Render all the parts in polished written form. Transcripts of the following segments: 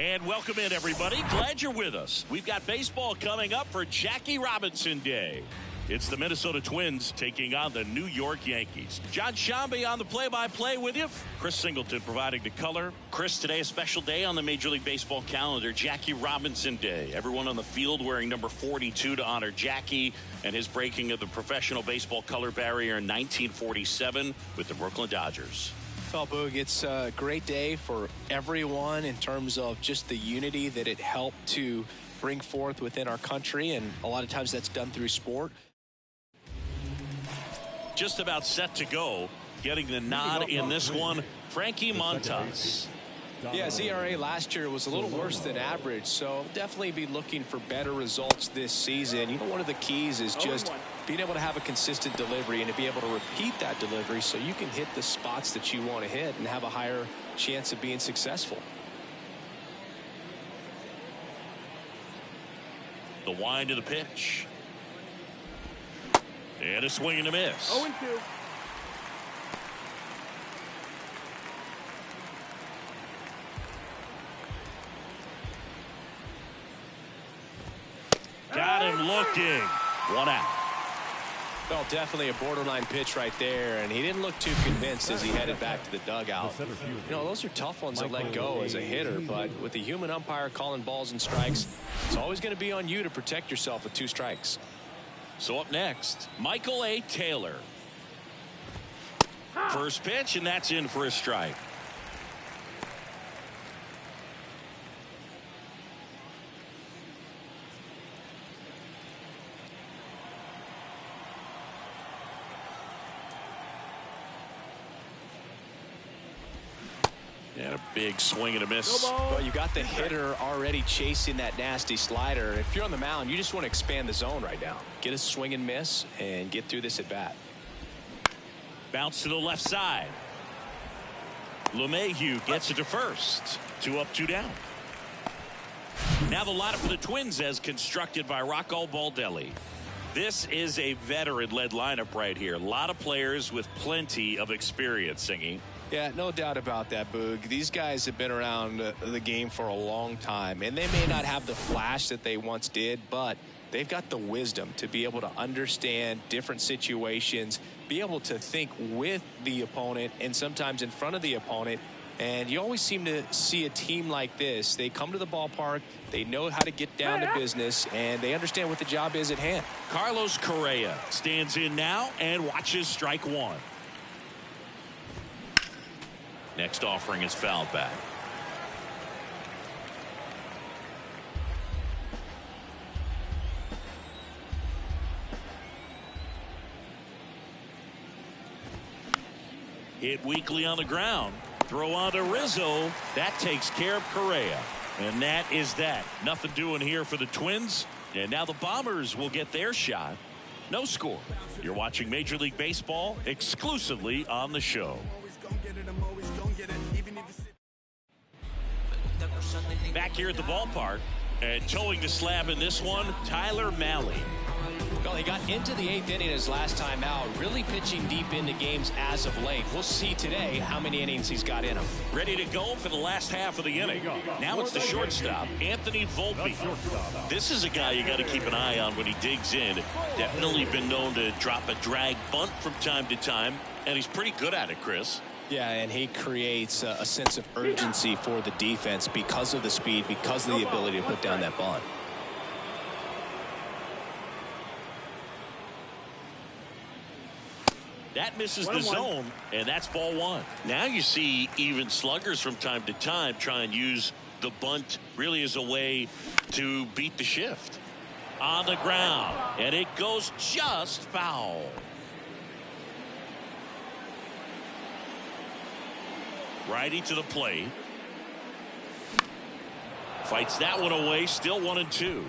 And welcome in, everybody. Glad you're with us. We've got baseball coming up for Jackie Robinson Day. It's the Minnesota Twins taking on the New York Yankees. John Shambi on the play-by-play with you. Chris Singleton providing the color. Chris, today a special day on the Major League Baseball calendar, Jackie Robinson Day. Everyone on the field wearing number 42 to honor Jackie and his breaking of the professional baseball color barrier in 1947 with the Brooklyn Dodgers. Well, Boog, it's a great day for everyone in terms of just the unity that it helped to bring forth within our country, and a lot of times that's done through sport. Just about set to go, getting the nod in this one, Frankie Montas. Yeah, his ERA last year was a little worse than average, so definitely be looking for better results this season. You know, one of the keys is just being able to have a consistent delivery and to be able to repeat that delivery so you can hit the spots that you want to hit and have a higher chance of being successful. The wind of the pitch. And a swing and a miss. 0-2. Got him looking. One out. Well, definitely a borderline pitch right there, and he didn't look too convinced as he headed back to the dugout. You know, those are tough ones to let go as a hitter, but with the human umpire calling balls and strikes, it's always going to be on you to protect yourself with 2 strikes. So up next, Michael A. Taylor. First pitch, and that's in for a strike. And a big swing and a miss. Well, you got the hitter already chasing that nasty slider. If you're on the mound, you just want to expand the zone right now. Get a swing and miss and get through this at bat. Bounce to the left side. LeMahieu gets it to first. 2 up, 2 down. Now the lineup for the Twins as constructed by Rocco Baldelli. This is a veteran-led lineup right here. A lot of players with plenty of experience, Singy. Yeah, no doubt about that, Boog. These guys have been around the game for a long time, and they may not have the flash that they once did, but they've got the wisdom to be able to understand different situations, be able to think with the opponent and sometimes in front of the opponent. And you always seem to see a team like this. They come to the ballpark, they know how to get down to business, and they understand what the job is at hand. Carlos Correa stands in now and watches strike 1. Next offering is fouled back. Hit weakly on the ground. Throw on to Rizzo. That takes care of Correa. And that is that. Nothing doing here for the Twins. And now the Bombers will get their shot. No score. You're watching Major League Baseball exclusively on the show. Back here at the ballpark and towing the slab in this one, Tyler Mahle. Well, he got into the 8th inning his last time out, really pitching deep into games as of late. We'll see today how many innings he's got in him. Ready to go for the last half of the inning. Now it's the shortstop, Anthony Volpe. This is a guy you got to keep an eye on when he digs in. Definitely been known to drop a drag bunt from time to time, and he's pretty good at it, Chris. Yeah, and he creates a sense of urgency for the defense because of the speed, because of the ability to put down that bunt. That misses the zone, and that's ball 1. Now you see even sluggers from time to time try and use the bunt really as a way to beat the shift. On the ground, and it goes just foul. Righty to the plate. Fights that one away, still 1-2.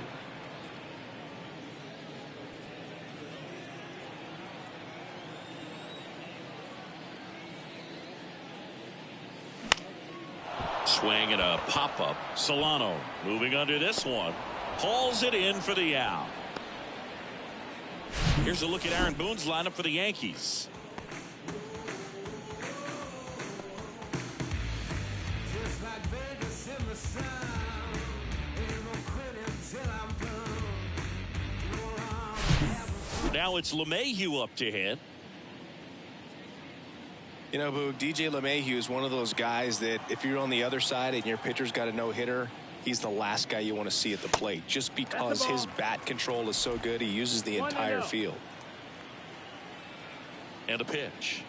Swing and a pop-up. Solano moving under this one. Hauls it in for the out. Here's a look at Aaron Boone's lineup for the Yankees. Now it's LeMahieu up to hit. You know, Boog, DJ LeMahieu is one of those guys that if you're on the other side and your pitcher's got a no-hitter, he's the last guy you want to see at the plate just because his bat control is so good. He uses the entire field. And a pitch.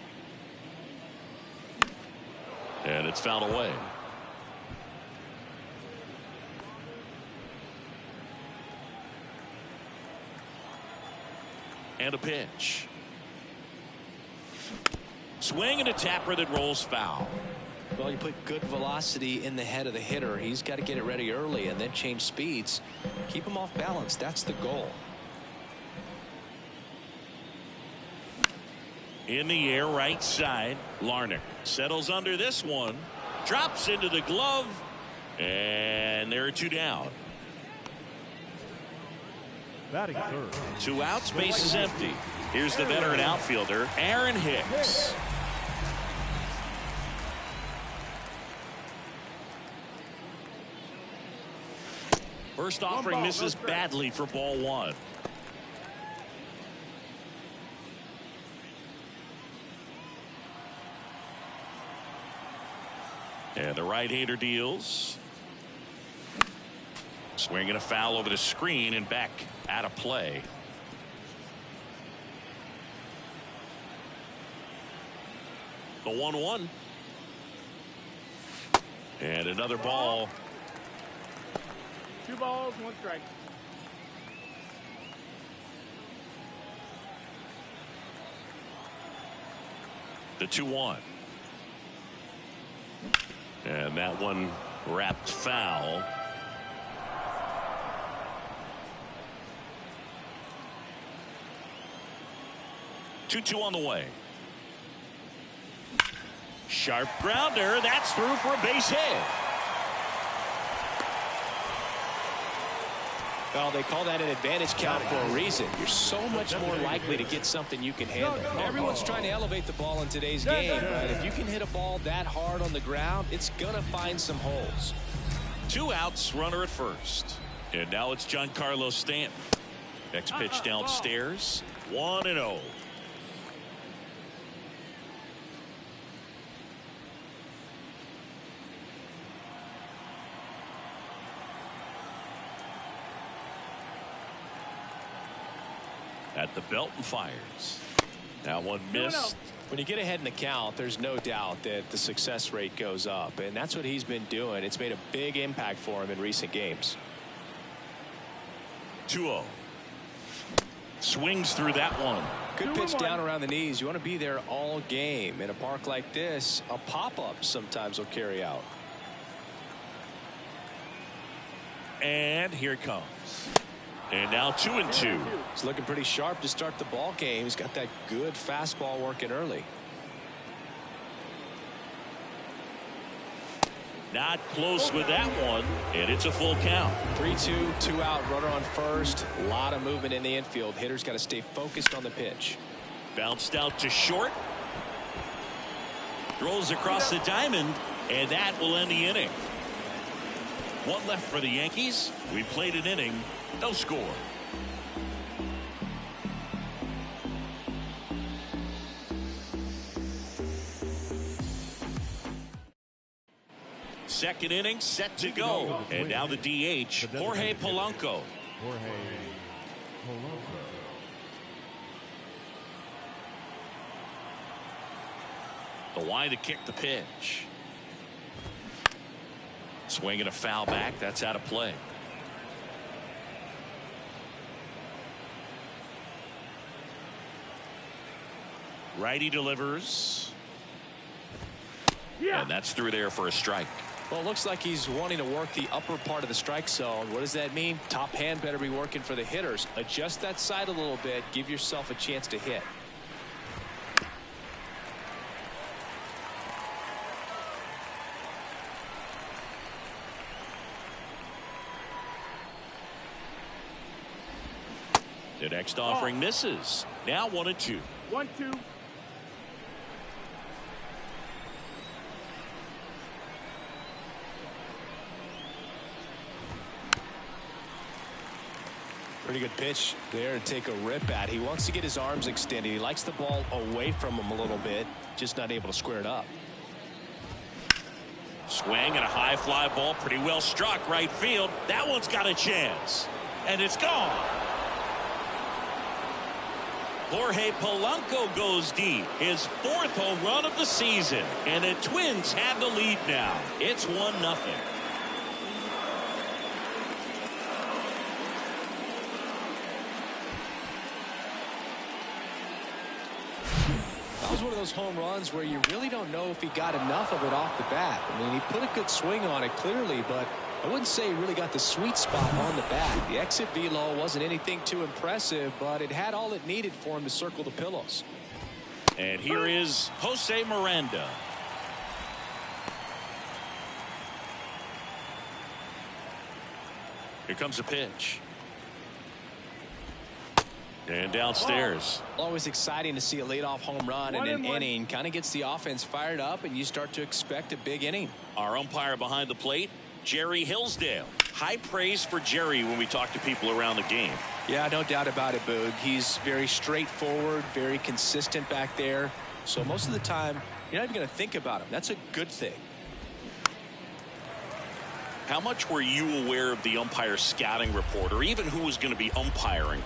And it's fouled away. And a pitch. Swing and a tapper that rolls foul. Well, you put good velocity in the head of the hitter. He's got to get it ready early and then change speeds. Keep him off balance. That's the goal. In the air, right side. Larnach settles under this one. Drops into the glove. And there are 2 down. Batting third. 2 outs, base is empty. Here's the veteran outfielder, Aaron Hicks. First offering misses badly for ball 1. And the right-hander deals. Swinging a foul over the screen and back out of play. The 1-1. And another ball. 2 balls, 1 strike. The 2-1. And that one wrapped foul. Two on the way. Sharp grounder. That's through for a base hit. Well, they call that an advantage count for a reason. You're so much more likely to get something you can handle. Everyone's trying to elevate the ball in today's game, but if you can hit a ball that hard on the ground, it's going to find some holes. 2 outs, runner at first. And now it's Giancarlo Stanton. Next pitch downstairs. 1-0. At the belt and fires. That one missed. When you get ahead in the count, there's no doubt that the success rate goes up, and that's what he's been doing. It's made a big impact for him in recent games. 2-0. Swings through that one. Good pitch down around the knees. You want to be there all game. In a park like this, a pop-up sometimes will carry out. And here it comes. And now 2-2. He's looking pretty sharp to start the ball game. He's got that good fastball working early. Not close with that one, and it's a full count. 3-2, 2 out, runner on first. A lot of movement in the infield. Hitter's got to stay focused on the pitch. Bounced out to short. Throws across the diamond, and that will end the inning. 1 left for the Yankees. We played an inning. No score. Second inning set to go. And now the DH, Jorge Polanco. The wind to kick the pitch. Swinging a foul back. That's out of play. Righty delivers. And that's through there for a strike. Well, it looks like he's wanting to work the upper part of the strike zone. What does that mean? Top hand better be working for the hitters. Adjust that side a little bit. Give yourself a chance to hit. The next offering misses. Now 1-2. 1-2. Pretty good pitch there to take a rip at. He wants to get his arms extended. He likes the ball away from him a little bit, just not able to square it up. Swing and a high fly ball, pretty well struck right field. That one's got a chance, and it's gone. Jorge Polanco goes deep, his 4th home run of the season, and the Twins have the lead now. It's 1-0. That was one of those home runs where you really don't know if he got enough of it off the bat. I mean, he put a good swing on it clearly, but I wouldn't say he really got the sweet spot on the bat. The exit velo wasn't anything too impressive, but it had all it needed for him to circle the pillows. And here is Jose Miranda. Here comes a pitch. And downstairs. Always exciting to see a leadoff home run in an inning. Kind of gets the offense fired up, and you start to expect a big inning. Our umpire behind the plate, Jerry Hillsdale. High praise for Jerry when we talk to people around the game. Yeah, no doubt about it, Boog. He's very straightforward, very consistent back there. So most of the time, you're not even going to think about him. That's a good thing. How much were you aware of the umpire scouting report, or even who was going to be umpiring?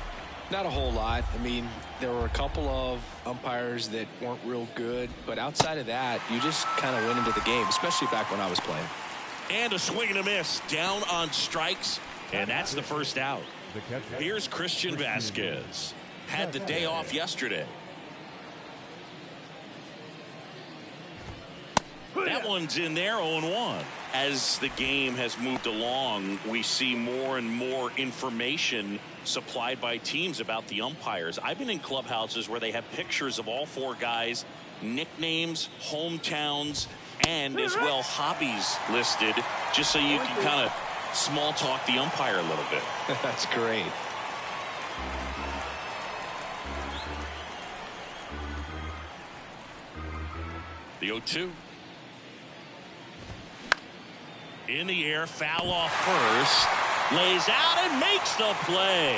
Not a whole lot. I mean, there were a couple of umpires that weren't real good, but outside of that, you just kind of went into the game, especially back when I was playing. And a swing and a miss, down on strikes, and that's the first out. Here's Christian Vasquez. Had the day off yesterday. That one's in there, 0-1. As the game has moved along, we see more and more information supplied by teams about the umpires. I've been in clubhouses where they have pictures of all 4 guys, nicknames, hometowns, and as well hobbies listed, just so you can kind of small talk the umpire a little bit. That's great. The 0-2. In the air, foul off first. Lays out and makes the play.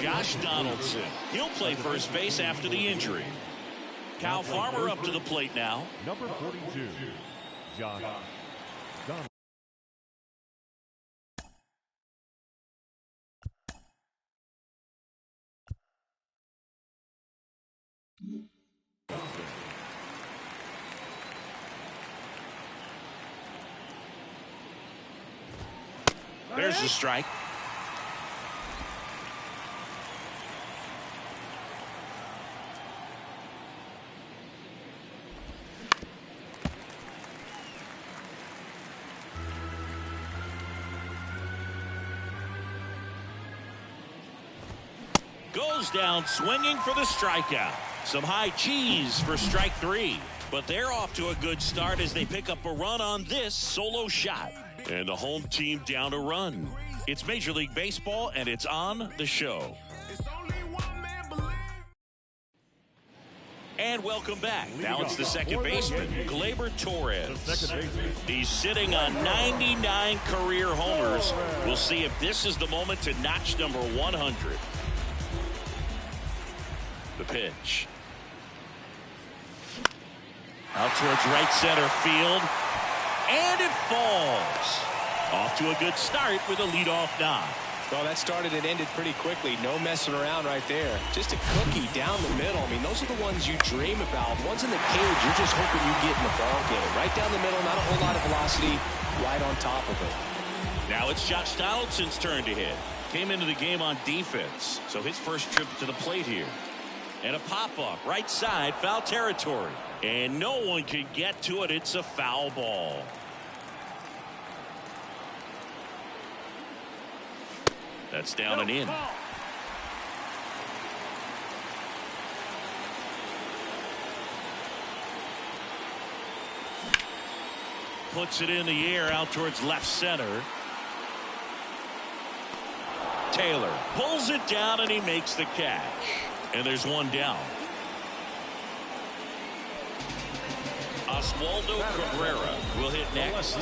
Josh Donaldson. He'll play first base after the injury. Kyle Farmer up to the plate now. Number 42, Josh Donaldson. There's the strike. Goes down swinging for the strikeout. Some high cheese for strike 3. But they're off to a good start as they pick up a run on this solo shot. And the home team down a run. It's Major League Baseball, and it's on the show. And welcome back. Now it's the second baseman, Gleyber Torres. He's sitting on 99 career homers. We'll see if this is the moment to notch number 100. The pitch. Out towards right center field. And it falls. Off to a good start with a leadoff knock. Well, that started and ended pretty quickly. No messing around right there. Just a cookie down the middle. I mean, those are the ones you dream about. Ones in the cage, you're just hoping you get in the ball game. Right down the middle, not a whole lot of velocity. Right on top of it. Now it's Josh Donaldson's turn to hit. Came into the game on defense, so his first trip to the plate here. And a pop-up right side, foul territory. And no one can get to it. It's a foul ball. That's down and in. Puts it in the air out towards left center. Taylor pulls it down and he makes the catch. And there's one down. Oswaldo Cabrera will hit next.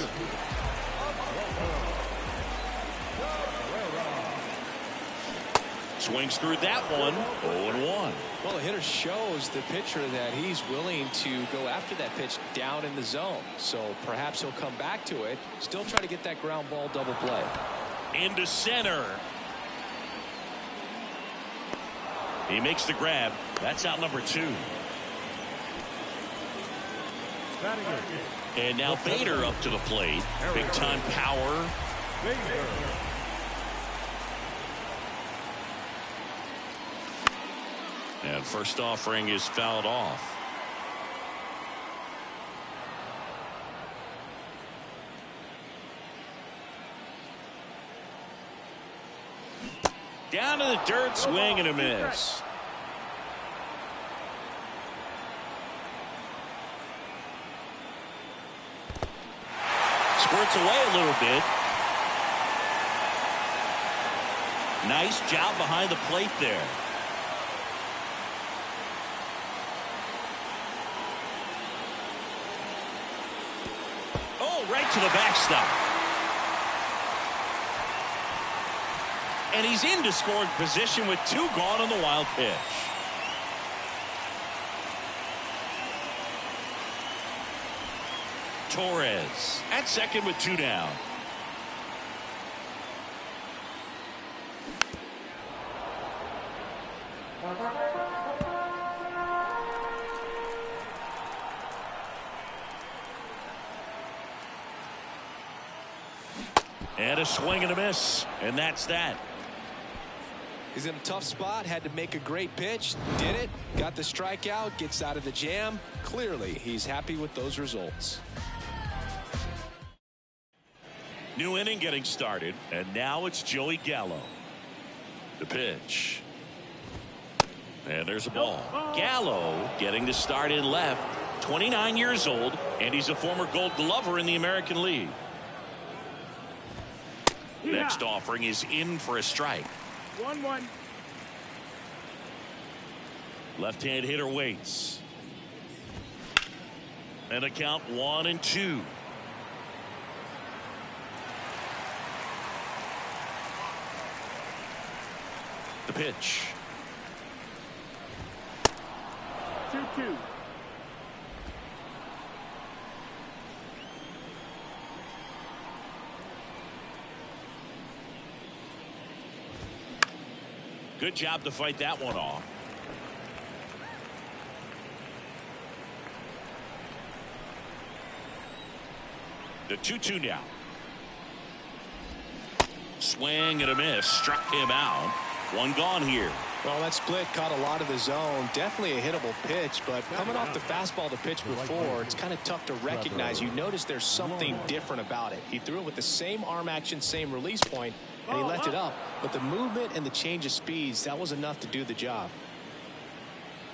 Swings through that one. 0-1. Well, the hitter shows the pitcher that he's willing to go after that pitch down in the zone. So perhaps he'll come back to it. Still try to get that ground ball double play. Into center. He makes the grab. That's out number 2. And now Bader up to the plate. Big time power. And first offering is fouled off. Down to the dirt, swing and a miss. Squirts away a little bit. Nice job behind the plate there. Oh, right to the backstop. And he's into scoring position with 2 gone on the wild pitch. Torres at second with 2 down. And a swing and a miss. And that's that. He's in a tough spot, had to make a great pitch, did it, got the strikeout, gets out of the jam. Clearly, he's happy with those results. New inning getting started, and now it's Joey Gallo. The pitch. And there's a ball. Gallo getting the start in left, 29 years old, and he's a former Gold Glover in the American League. Next offering is in for a strike. 1-1. Left-hand hitter waits. And a count 1-2. The pitch. 2-2. Good job to fight that one off. The 2-2 now. Swing and a miss. Struck him out. 1 gone here. Well, that split caught a lot of the zone. Definitely a hittable pitch, but coming off the fastball to pitch before, it's kind of tough to recognize. You notice there's something different about it. He threw it with the same arm action, same release point, and he left it up. But the movement and the change of speeds, that was enough to do the job.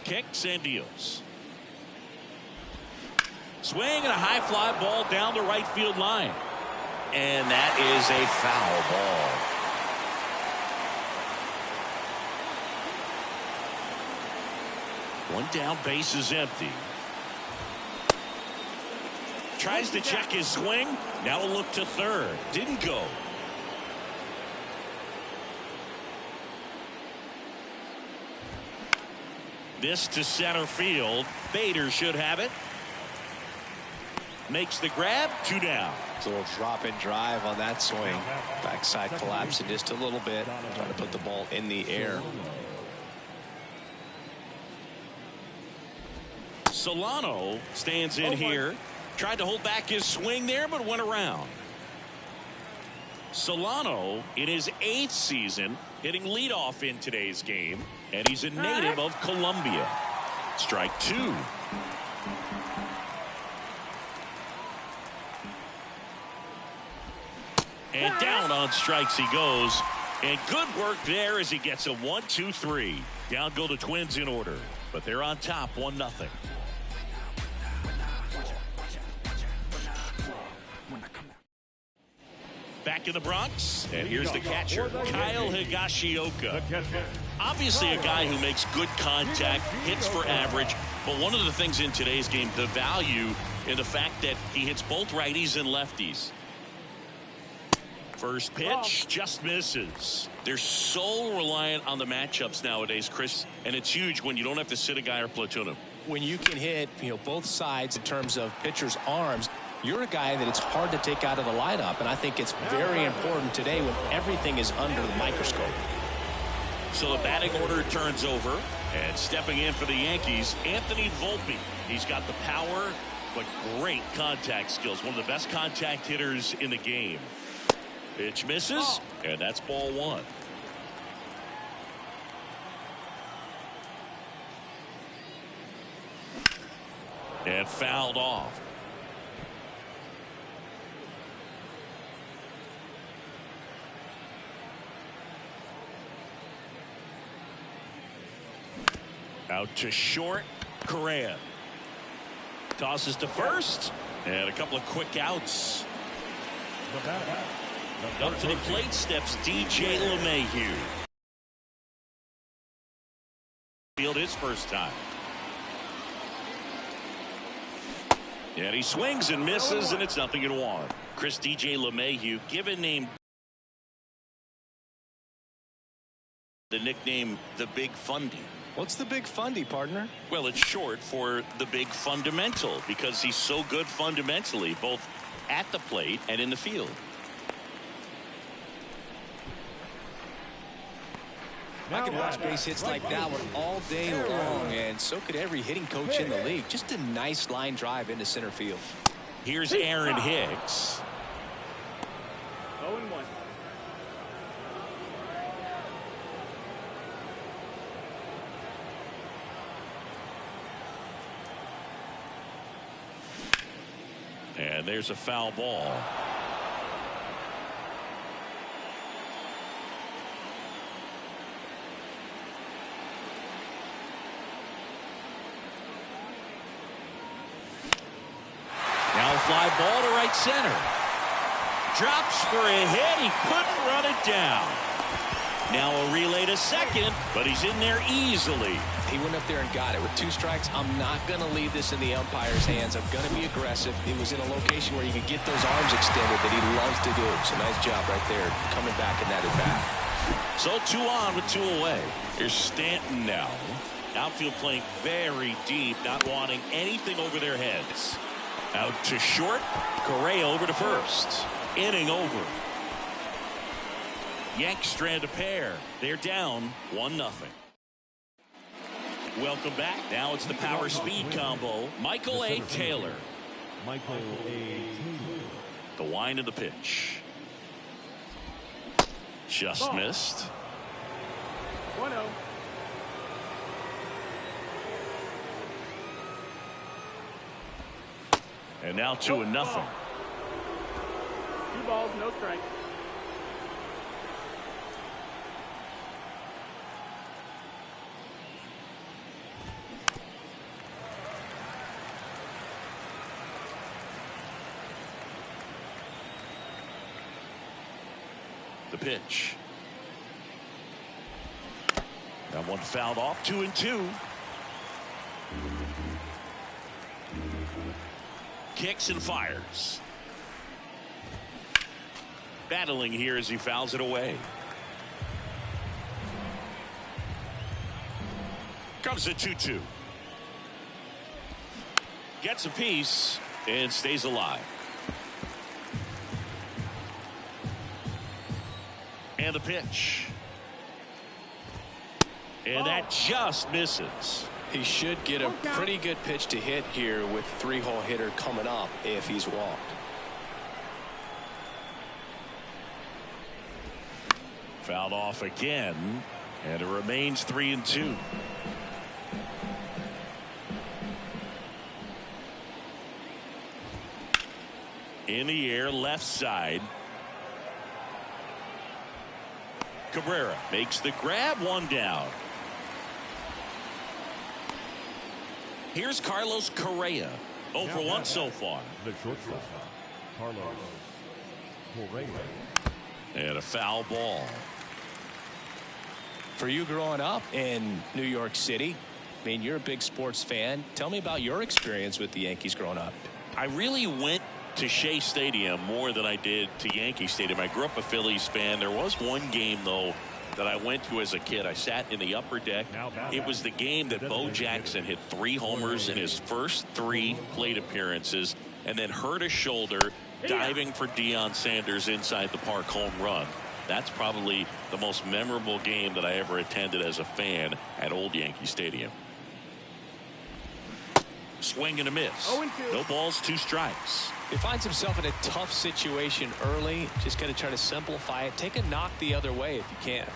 Kicks and deals. Swing and a high fly ball down the right field line. And that is a foul ball. One down, base is empty. Tries to check his swing. Now a look to third. Didn't go. This to center field. Bader should have it. Makes the grab. 2 down. It's a little drop and drive on that swing. Backside collapsing just a little bit. Trying to put the ball in the air. Solano stands in here. Tried to hold back his swing there, but went around. Solano in his 8th season hitting leadoff in today's game. And he's a native of Colombia. Strike two. And down on strikes he goes. And good work there as he gets a 1-2-3. Down go the Twins in order. But they're on top 1-0. Back in the Bronx, and here's the catcher, Kyle Higashioka. Obviously a guy who makes good contact, hits for average, but one of the things in today's game, the value in the fact that he hits both righties and lefties. First pitch just misses. They're so reliant on the matchups nowadays, Chris, and it's huge when you don't have to sit a guy or platoon him. When you can hit, both sides in terms of pitchers' arms, you're a guy that it's hard to take out of the lineup, and I think it's very important today when everything is under the microscope. So the batting order turns over, and stepping in for the Yankees, Anthony Volpe. He's got the power, but great contact skills. One of the best contact hitters in the game. Pitch misses, and that's ball one. And fouled off. Out to short, Correa. Tosses to first, and a couple of quick outs. Up to the plate steps DJ LeMahieu. Field his first time. And he swings and misses, and it's 0-1. Chris, DJ LeMahieu, given name the nickname the Big Fundy. What's the Big Fundy, partner? Well, it's short for the Big Fundamental because he's so good fundamentally, both at the plate and in the field. I can watch base hits like that one all day long, and so could every hitting coach in the league. Just a nice line drive into center field. Here's Aaron Hicks. 0-1. And there's a foul ball. Now a fly ball to right center. Drops for a hit. He couldn't run it down. Now a relay to second, but he's in there easily. He went up there and got it. With 2 strikes, I'm not going to leave this in the umpire's hands. I'm going to be aggressive. It was in a location where you could get those arms extended that he loves to do. So nice job right there coming back in that at bat. So 2 on with 2 away. Here's Stanton now. Outfield playing very deep, not wanting anything over their heads. Out to short. Correa over to first. Inning over. Yanks strand a pair. They're down 1-0. Welcome back. Now it's the power speed combo. Michael A. Taylor. Michael A. Taylor. The wind of the pitch. Just missed. 1-0. And now 2-0. 2 balls, no strikes. The pitch. That one fouled off. 2-2. Kicks and fires. Battling here as he fouls it away. Comes the 2-2. Gets a piece and stays alive. And the pitch. And that just misses. He should get a pretty good pitch to hit here with 3-hole hitter coming up if he's walked. Fouled off again. And it remains 3-2. In the air, left side. Cabrera makes the grab, one down. Here's Carlos Correa. 0 for 1 so far. The shortstop, Carlos Correa. And a foul ball. For you growing up in New York City, I mean, you're a big sports fan. Tell me about your experience with the Yankees growing up. I really went to Shea Stadium more than I did to Yankee Stadium. I grew up a Phillies fan. There was one game, though, that I went to as a kid. I sat in the upper deck. It was the game that Bo Jackson hit 3 homers in his first 3 plate appearances and then hurt a shoulder diving for Deion Sanders inside the park home run. That's probably the most memorable game that I ever attended as a fan at Old Yankee Stadium. Swing and a miss. 0-2. No balls, 2 strikes. He finds himself in a tough situation early. Just got to try to simplify it. Take a knock the other way if you can.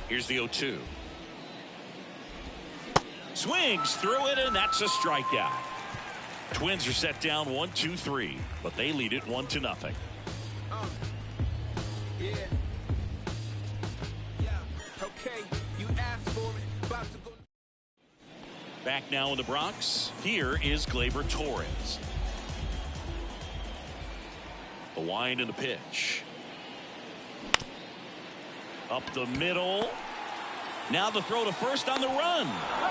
Here's the 0-2. Swings through it, and that's a strikeout. Twins are set down 1-2-3, but they lead it 1-0. Yeah. Okay. You asked for it. About to go. Back now in the Bronx. Here is Gleyber Torres. The wind and the pitch. Up the middle. Now the throw to first on the run.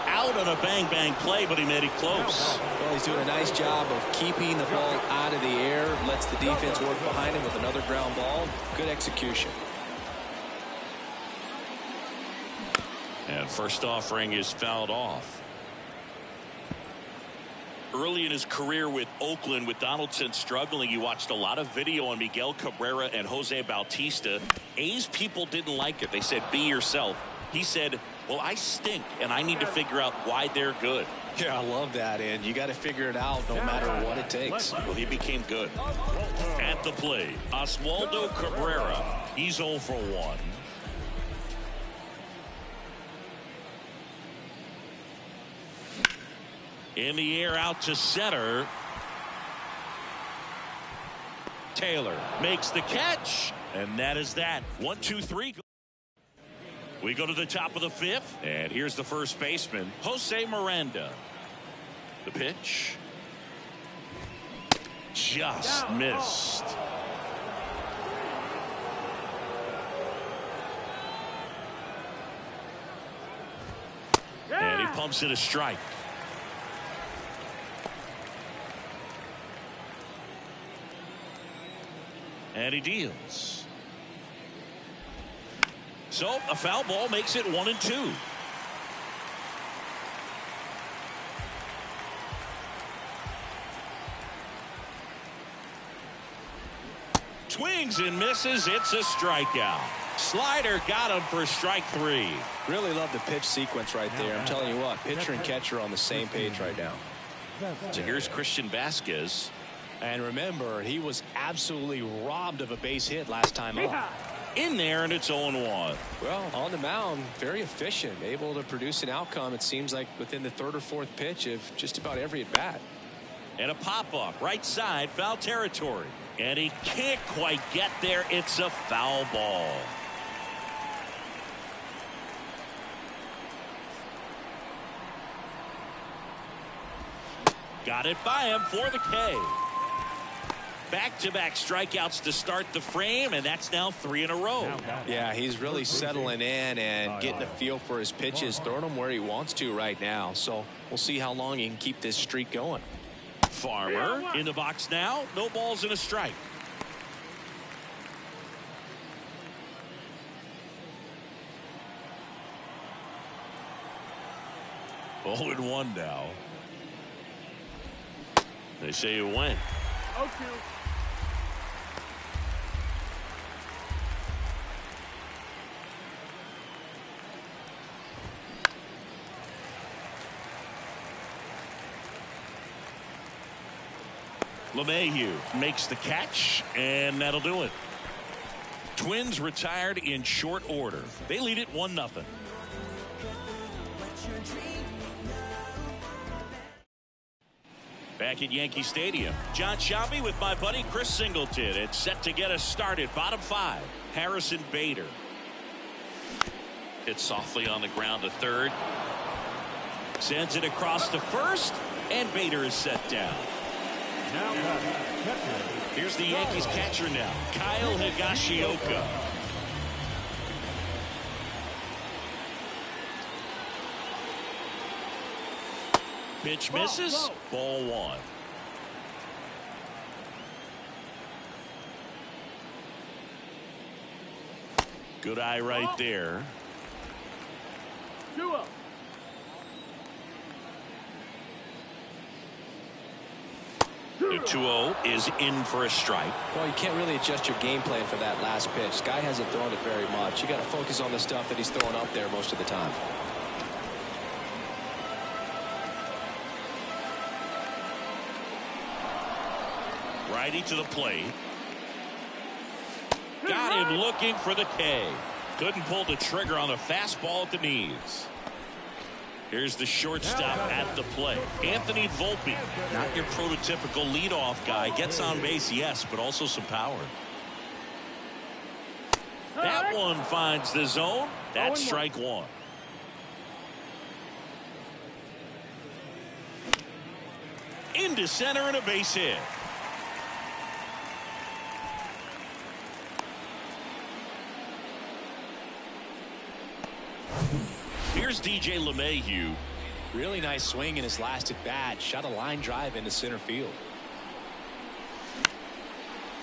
Out on a bang play, but he made it close. Well, he's doing a nice job of keeping the ball out of the air. Lets the defense work behind him with another ground ball. Good execution. And first offering is fouled off. Early in his career with Oakland, with Donaldson struggling, you watched a lot of video on Miguel Cabrera and Jose Bautista. A's people didn't like it. They said, be yourself. He said, well, I stink, and I need to figure out why they're good. Yeah, I love that, and you got to figure it out no matter what it takes. Well, he became good. At the plate, Oswaldo Cabrera. He's 0 for 1. In the air, out to center. Taylor makes the catch, and that is that. 1-2-3. We go to the top of the 5th, and here's the first baseman, Jose Miranda. The pitch. Just missed. And he pumps it a strike. And he deals. So a foul ball makes it 1-2. Swings and misses. It's a strikeout. Slider got him for strike 3. Really love the pitch sequence right there. I'm telling you what, pitcher and catcher are on the same page right now. So here's Christian Vasquez. And remember, he was absolutely robbed of a base hit last time up. In there, and it's 0-1. Well, on the mound, very efficient, able to produce an outcome, it seems like, within the 3rd or 4th pitch of just about every at-bat. And a pop-up, right side, foul territory. And he can't quite get there. It's a foul ball. Got it by him for the K. Back-to-back strikeouts to start the frame, and that's now 3 in a row. Yeah, he's really settling in and getting a feel for his pitches, throwing them where he wants to right now. So we'll see how long he can keep this streak going. Farmer in the box now. No balls and a strike. Oh, and 1 now. They say it went. 0-2. LeMahieu makes the catch, and that'll do it. Twins retired in short order. They lead it 1-0. Back at Yankee Stadium, John Sciambi with my buddy Chris Singleton. It's set to get us started. Bottom 5, Harrison Bader. Hits softly on the ground to third. Sends it across to first, and Bader is set down. Here's the Yankees catcher now, Kyle Higashioka. Pitch misses. Ball 1. Good eye right there. 2-0. The 2-0 is in for a strike. Well, you can't really adjust your game plan for that last pitch. Guy hasn't thrown it very much. You got to focus on the stuff that he's throwing up there most of the time. Righty to the plate. Got him looking for the K. Couldn't pull the trigger on the fastball at the knees. Here's the shortstop at the plate. Anthony Volpe. Not your prototypical leadoff guy. Gets on base, yes, but also some power. That one finds the zone. That's strike 1. Into center and a base hit. Here's DJ LeMahieu. Really nice swing in his last at bat. Shot a line drive into center field.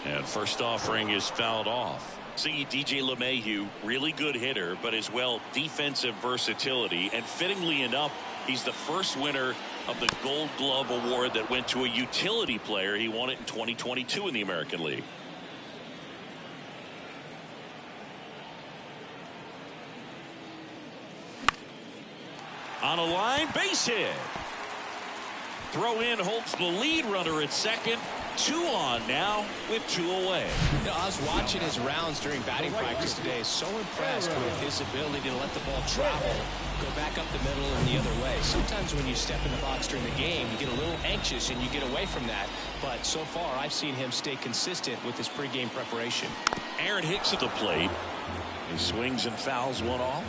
And first offering is fouled off. See, DJ LeMahieu, really good hitter, but as well defensive versatility. And fittingly enough, he's the first winner of the Gold Glove Award that went to a utility player. He won it in 2022 in the American League. On a line, base hit. Throw in holds the lead runner at second. 2 on now with 2 away. You know, I was watching his rounds during batting practice today. So impressed with his ability to let the ball travel, go back up the middle and the other way. Sometimes when you step in the box during the game, you get a little anxious and you get away from that. But so far, I've seen him stay consistent with his pregame preparation. Aaron Hicks at the plate. He swings and fouls one off.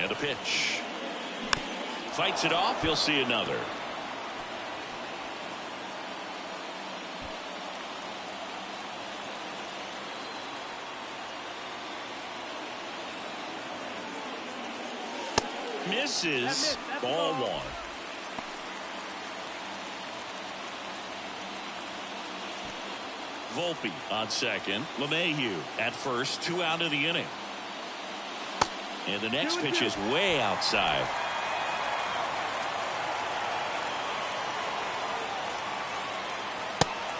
And a pitch. Fights it off. He'll see another. Misses. Ball 1. Volpe on second. LeMahieu at first. 2 out of the inning. And the next pitch is way outside.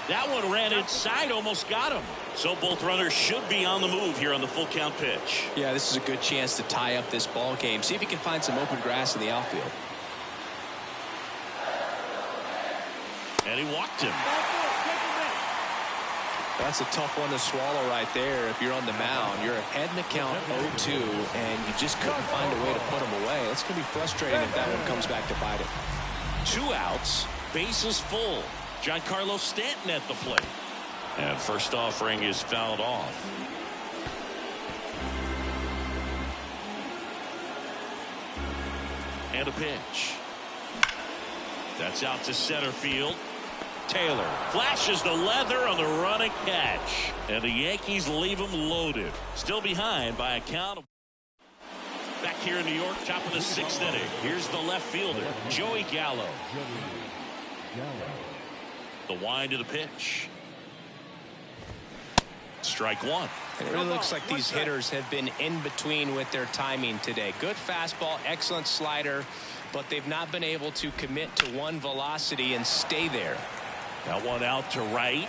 That one ran inside, almost got him. So both runners should be on the move here on the full count pitch. Yeah, this is a good chance to tie up this ball game. See if he can find some open grass in the outfield. And he walked him. That's a tough one to swallow right there. If you're on the mound, you're ahead in the count 0-2, and you just couldn't find a way to put him away. It's going to be frustrating if that one comes back to bite him. 2 outs, bases full. Giancarlo Stanton at the plate. And first offering is fouled off. And a pitch. That's out to center field. Taylor flashes the leather on the running catch. And the Yankees leave him loaded. Still behind by a count of. Back here in New York, top of the 6th inning. Here's the left fielder, Joey Gallo. The wind of the pitch. Strike one. It really looks like these hitters have been in between with their timing today. Good fastball, excellent slider, but they've not been able to commit to one velocity and stay there. That one out to right.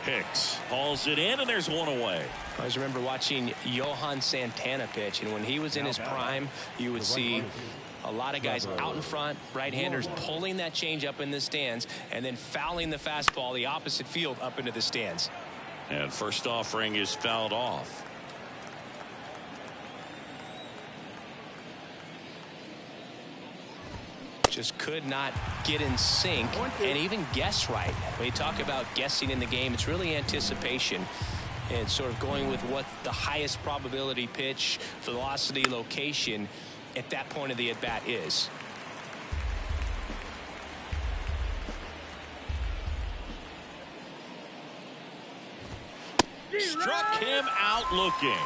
Hicks hauls it in, and there's one away. I always remember watching Johan Santana pitch, and when he was in his prime, you would see a lot of guys out in front, right-handers pulling that change up in the stands and then fouling the fastball the opposite field up into the stands. And first offering is fouled off. Just could not get in sync and even guess right. When you talk about guessing in the game, it's really anticipation and sort of going with what the highest probability pitch, velocity, location at that point of the at-bat is. Struck him out looking.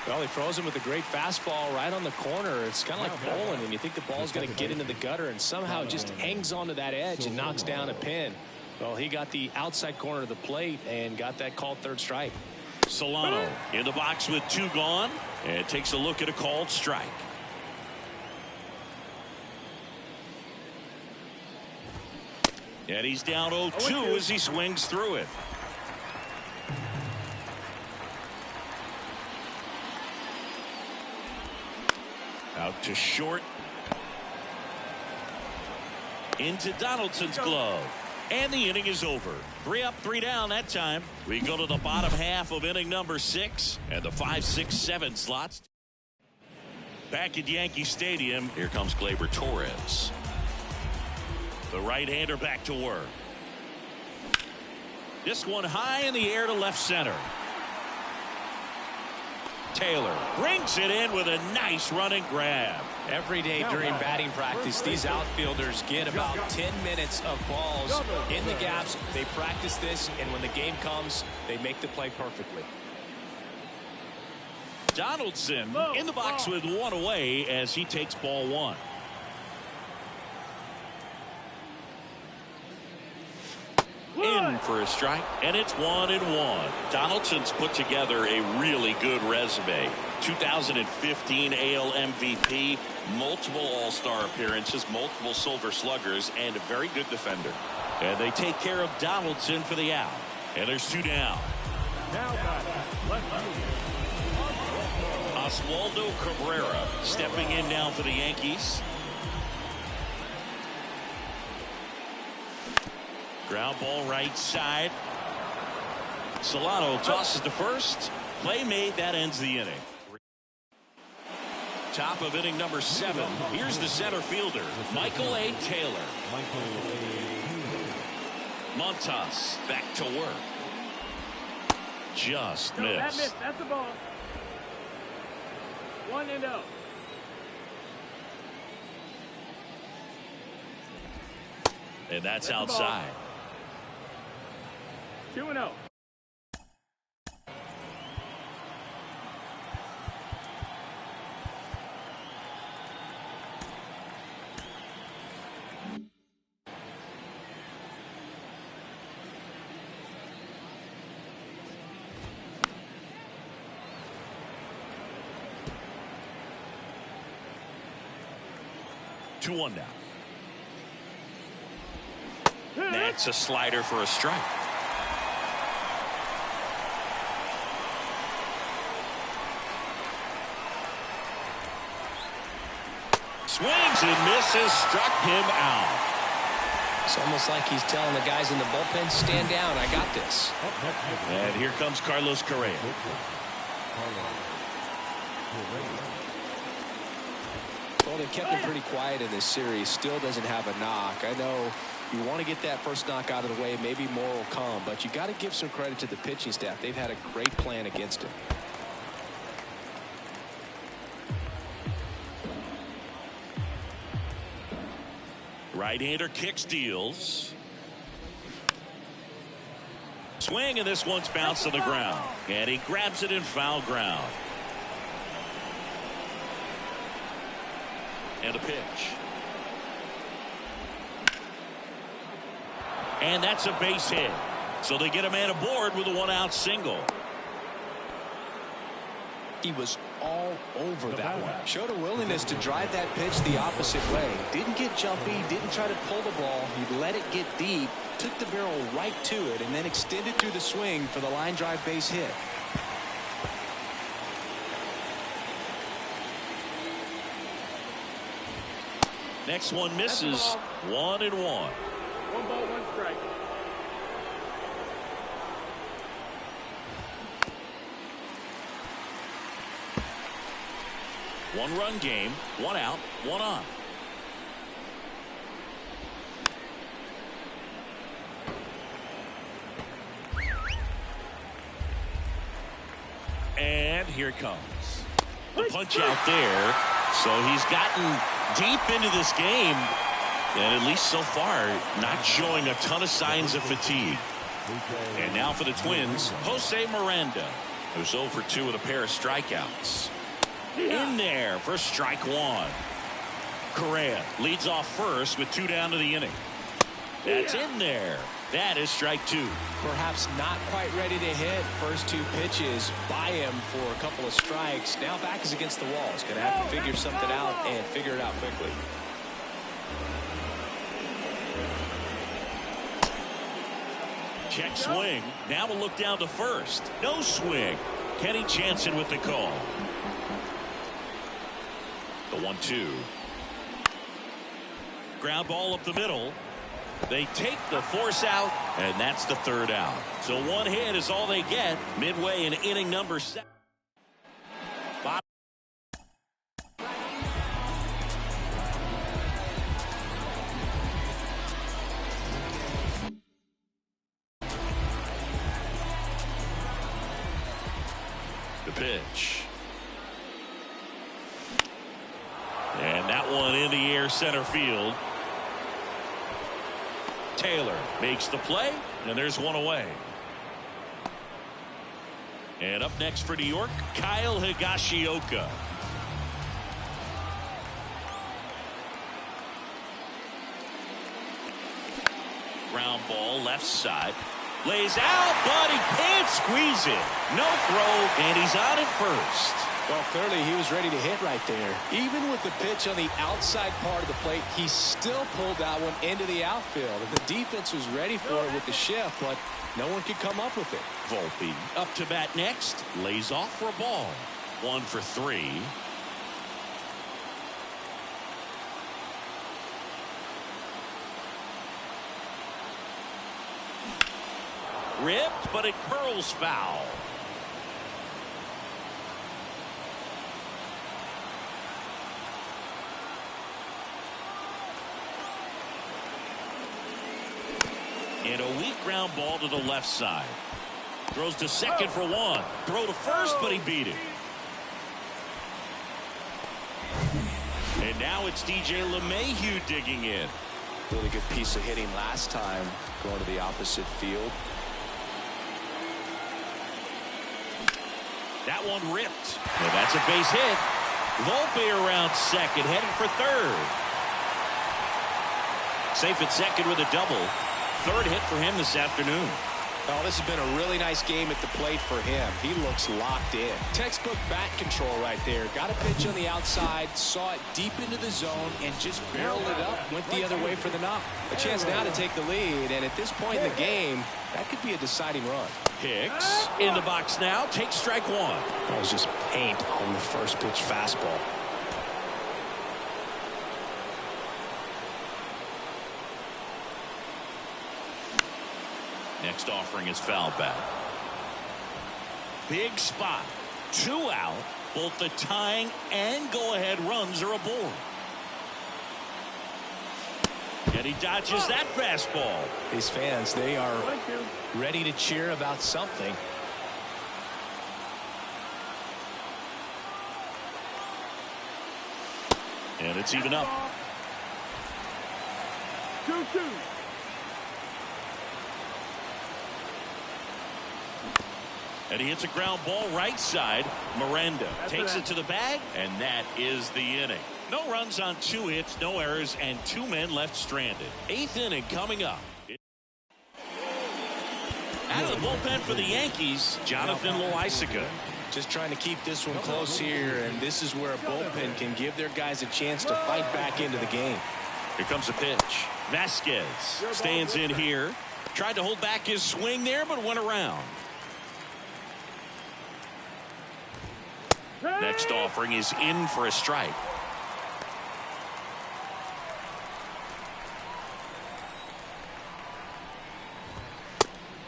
Well, he throws him with a great fastball right on the corner. It's kind of like bowling, and you think the ball's going to get into the gutter, and somehow just hangs onto that edge and knocks down a pin. Well, he got the outside corner of the plate and got that called third strike. Solano in the box with two gone, and takes a look at a called strike. And he's down 0-2 as he swings through it. Out to short. Into Donaldson's glove. And the inning is over. 3 up, 3 down that time. We go to the bottom half of inning number 6. And the 5, 6, 7 slots. Back at Yankee Stadium, here comes Gleyber Torres. The right-hander back to work. This one high in the air to left center. Taylor brings it in with a nice running grab. Every day during batting practice, these outfielders get about 10 minutes of balls in the gaps. They practice this, and when the game comes, they make the play perfectly. Donaldson in the box with one away as he takes ball one. In for a strike, and it's 1-1. Donaldson's put together a really good resume. 2015 AL MVP, multiple All-Star appearances, multiple Silver Sluggers, and a very good defender. And they take care of Donaldson for the out. And there's 2 down. Oswaldo Cabrera stepping in now for the Yankees. Ground ball right side. Solano tosses to first. Play made. That ends the inning. Top of inning number 7. Here's the center fielder, Michael A. Taylor. Montas back to work. Just missed. That missed. That's a ball. 1-0. And that's outside. 2-0. Two one now. That's a slider for a strike. Swings and misses, struck him out. It's almost like he's telling the guys in the bullpen, stand down, I got this. And here comes Carlos Correa. Well, they've kept him pretty quiet in this series. Still doesn't have a knock. I know you want to get that first knock out of the way. Maybe more will come, but you got to give some credit to the pitching staff. They've had a great plan against him. Right-hander kicks, deals. Swing, and this one's bounced to the ground. And he grabs it in foul ground. And a pitch. And that's a base hit. So they get a man aboard with a 1-out single. He was all over that one. Showed a willingness to drive that pitch the opposite way. Didn't get jumpy, didn't try to pull the ball. He let it get deep, took the barrel right to it, and then extended through the swing for the line drive base hit. Next one misses. 1-1. 1 ball, 1 strike. One-run game, 1 out, 1 on. And here it comes. The punch out there. So he's gotten deep into this game, and at least so far, not showing a ton of signs of fatigue. And now for the Twins, Jose Miranda, who's 0 for 2 with a pair of strikeouts. In there for strike 1. Correa leads off first with 2 down to the inning. That's in there. That is strike 2. Perhaps not quite ready to hit. First 2 pitches by him for a couple of strikes. Now back is against the wall. He's going to have to figure something out and figure it out quickly. Check swing. Now we'll look down to first. No swing. Kenny Jansen with the call. The 1-2. Ground ball up the middle. They take the force out, and that's the 3rd out. So 1 hit is all they get midway in inning number 7. The pitch. And that one in the air center field. Taylor makes the play, and there's 1 away. And up next for New York, Kyle Higashioka. Ground ball left side. Lays out, but he can't squeeze it. No throw, and he's out at first. Well, clearly he was ready to hit right there. Even with the pitch on the outside part of the plate, he still pulled that one into the outfield. And the defense was ready for it with the shift, but no one could come up with it. Volpe up to bat next. Lays off for a ball. 1 for 3. Ripped, but it curls foul. And a weak ground ball to the left side. Throws to second for 1. Throw to first, but he beat it. And now it's DJ LeMahieu digging in. Really good piece of hitting last time, going to the opposite field. That one ripped. And that's a base hit. Volpe around second, headed for 3rd. Safe at second with a double. 3rd hit for him this afternoon. Oh, this has been a really nice game at the plate for him. He looks locked in. Textbook bat control right there. Got a pitch on the outside, saw it deep into the zone, and just barreled it up, went the other way for the knock. A chance now to take the lead, and at this point in the game, that could be a deciding run. Hicks in the box now, takes strike 1. That was just paint on the first pitch fastball. Next offering is foul back. Big spot. 2 out. Both the tying and go-ahead runs are aboard. And he dodges that fastball. These fans, they are ready to cheer about something. And it's even up. 2-2. And he hits a ground ball right side. Miranda takes it to the bag, and that is the inning. No runs on 2 hits, no errors, and 2 men left stranded. 8th inning coming up. Out of the bullpen for the Yankees, Jonathan Loaisiga. Just trying to keep this one close here, and this is where a bullpen can give their guys a chance to fight back into the game. Here comes a pitch. Vasquez stands in here. Tried to hold back his swing there, but went around. Next offering is in for a strike.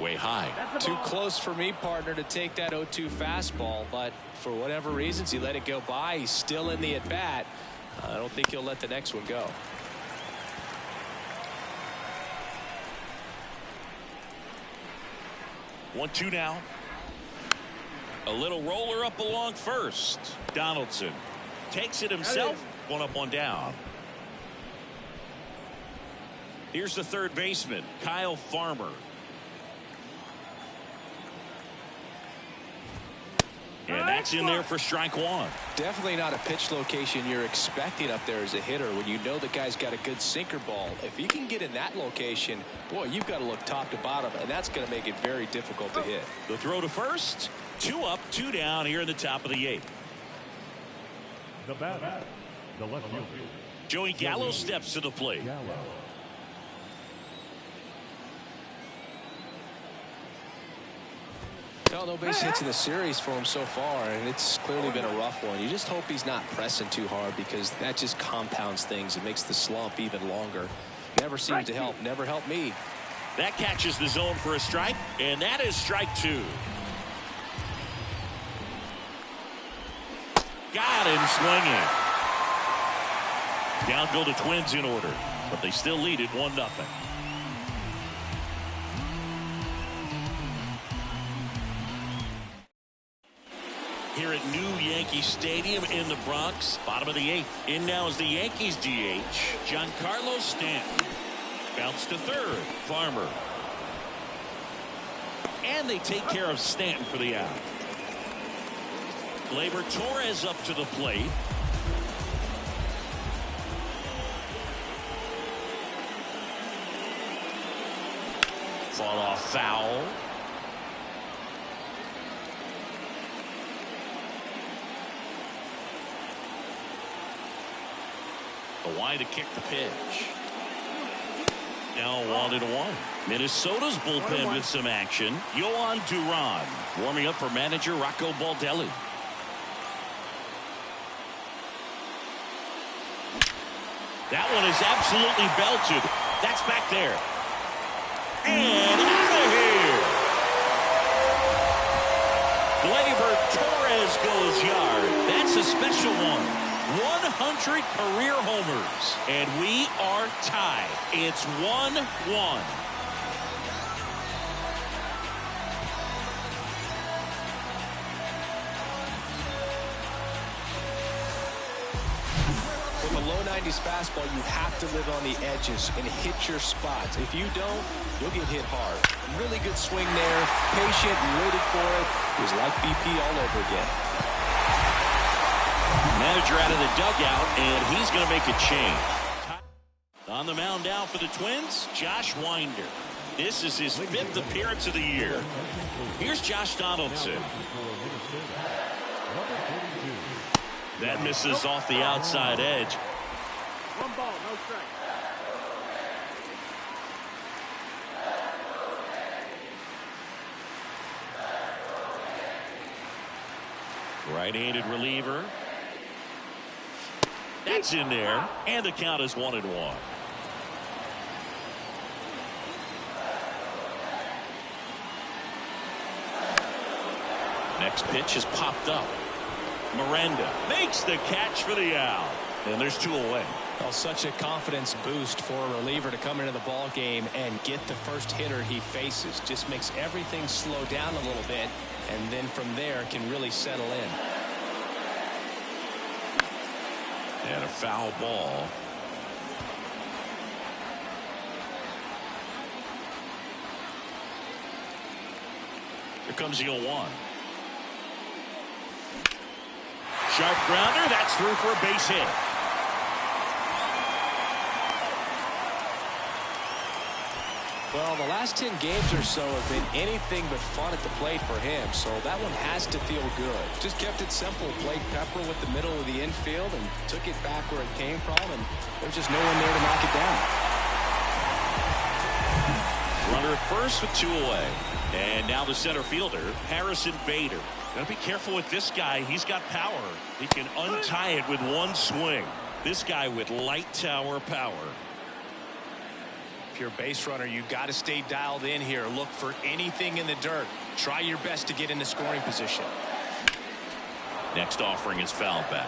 Way high. Too close for me, partner, to take that 0-2 fastball, but for whatever reasons he let it go by. He's still in the at-bat. I don't think he'll let the next one go. One, two now. A little roller up along first. Donaldson takes it himself. One up, one down. Here's the third baseman, Kyle Farmer. And that's in there for strike one. Definitely not a pitch location you're expecting up there as a hitter when you know the guy's got a good sinker ball. If you can get in that location, boy, you've got to look top to bottom, and that's going to make it very difficult to hit. The throw to first. 2 up, 2 down here in the top of the 8th. The batter, the left fielder, Joey Gallo steps to the plate. Gallo. No base hits in the series for him so far, and it's clearly been a rough one. You just hope he's not pressing too hard, because that just compounds things. It makes the slump even longer. Never seems to help. Never helped me. That catches the zone for a strike, and that is strike 2. Got him swinging. Down go the Twins in order, but they still lead it 1-0. Here at New Yankee Stadium in the Bronx, bottom of the 8th. In now is the Yankees DH, Giancarlo Stanton. Bounce to third, Farmer. And they take care of Stanton for the out. Gleyber Torres up to the plate. Fought off foul. The wide to kick the pitch. Now 1-1. Minnesota's bullpen with some action. Yohan Duran warming up for manager Rocco Baldelli. That one is absolutely belted. That's back there. And out of here. Gleyber Torres goes yard. That's a special one. 100 career homers, and we are tied. It's 1-1. With a low 90s fastball, you have to live on the edges and hit your spots. If you don't, you'll get hit hard. Really good swing there, patient and waited for it. It was like BP all over again. Manager out of the dugout, and he's going to make a change. On the mound now for the Twins, Josh Winder. This is his 5th appearance of the year. Here's Josh Donaldson. That misses off the outside edge. 1 ball, no strike. Right-handed reliever. That's in there, and the count is 1-1. Next pitch is popped up. Miranda makes the catch for the out, and there's 2 away. Well, such a confidence boost for a reliever to come into the ball game and get the first hitter he faces. Just makes everything slow down a little bit, and then from there can really settle in. And a foul ball. Here comes the 0-1. Sharp grounder. That's through for a base hit. Well, the last 10 games or so have been anything but fun at the plate for him, so that one has to feel good. Just kept it simple, played pepper with the middle of the infield and took it back where it came from, and there's just no one there to knock it down. Runner at first with 2 away. And now the center fielder, Harrison Bader. Got to be careful with this guy. He's got power. He can untie it with one swing. This guy with light tower power. If you're a base runner, you got to stay dialed in here. Look for anything in the dirt. Try your best to get into scoring position. Next offering is fouled back.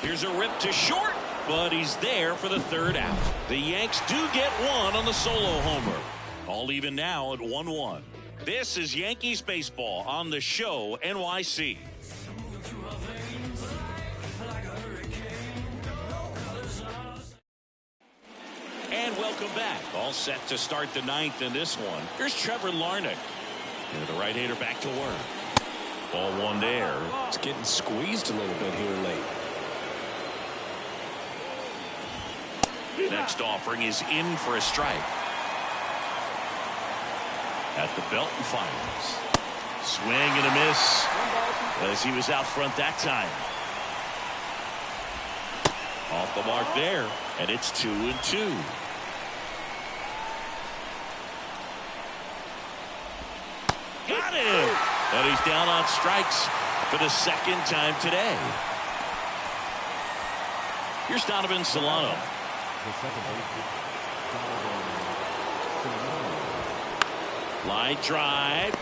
Here's a rip to short, but he's there for the 3rd out. The Yanks do get one on the solo homer. All even now at 1-1. This is Yankees baseball on the show NYC. And welcome back. All set to start the 9th in this one. Here's Trevor Larnach. And the right-hander back to work. Ball 1 there. It's getting squeezed a little bit here late. Next offering is in for a strike. At the belt and fires. Swing and a miss as he was out front that time. Off the mark there, and it's 2-2. Got him! And he's down on strikes for the 2nd time today. Here's Donovan Solano. Line drive.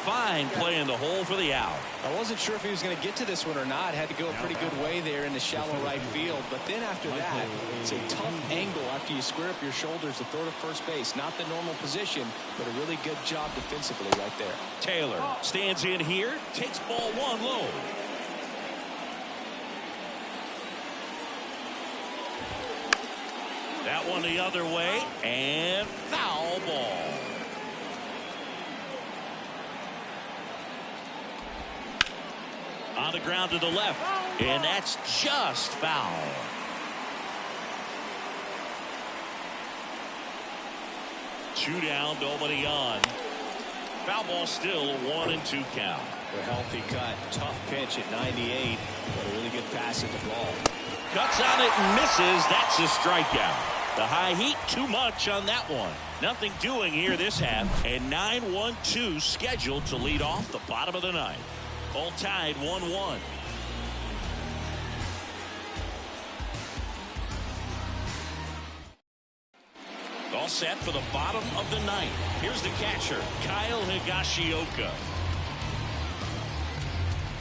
Fine play in the hole for the out. I wasn't sure if he was going to get to this one or not. Had to go a pretty good way there in the shallow right field. But then after that, it's a tough angle after you square up your shoulders to throw to first base. Not the normal position, but a really good job defensively right there. Taylor stands in here, takes ball 1 low. That one the other way, and foul ball. On the ground to the left, and that's just foul. Two down, nobody on. Foul ball still 1-2 count. A healthy cut, tough pitch at 98, but a really good pass at the ball. Cuts on it and misses. That's a strikeout. The high heat, too much on that one. Nothing doing here this half, and 9-1-2 scheduled to lead off the bottom of the 9th. All tied 1-1. All set for the bottom of the 9th. Here's the catcher, Kyle Higashioka.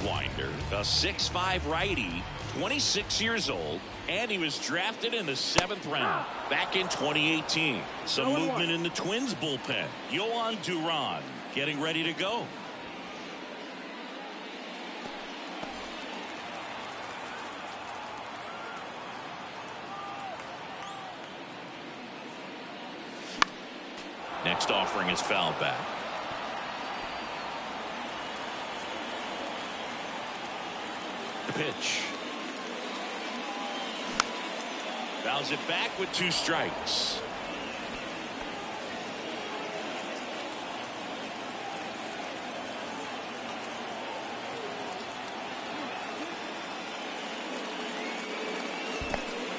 Winder, a 6'5" righty, 26 years old, and he was drafted in the 7th round back in 2018. Some movement in the Twins bullpen. Yohan Duran getting ready to go. Next offering is fouled back. The pitch. Fouls it back with 2 strikes.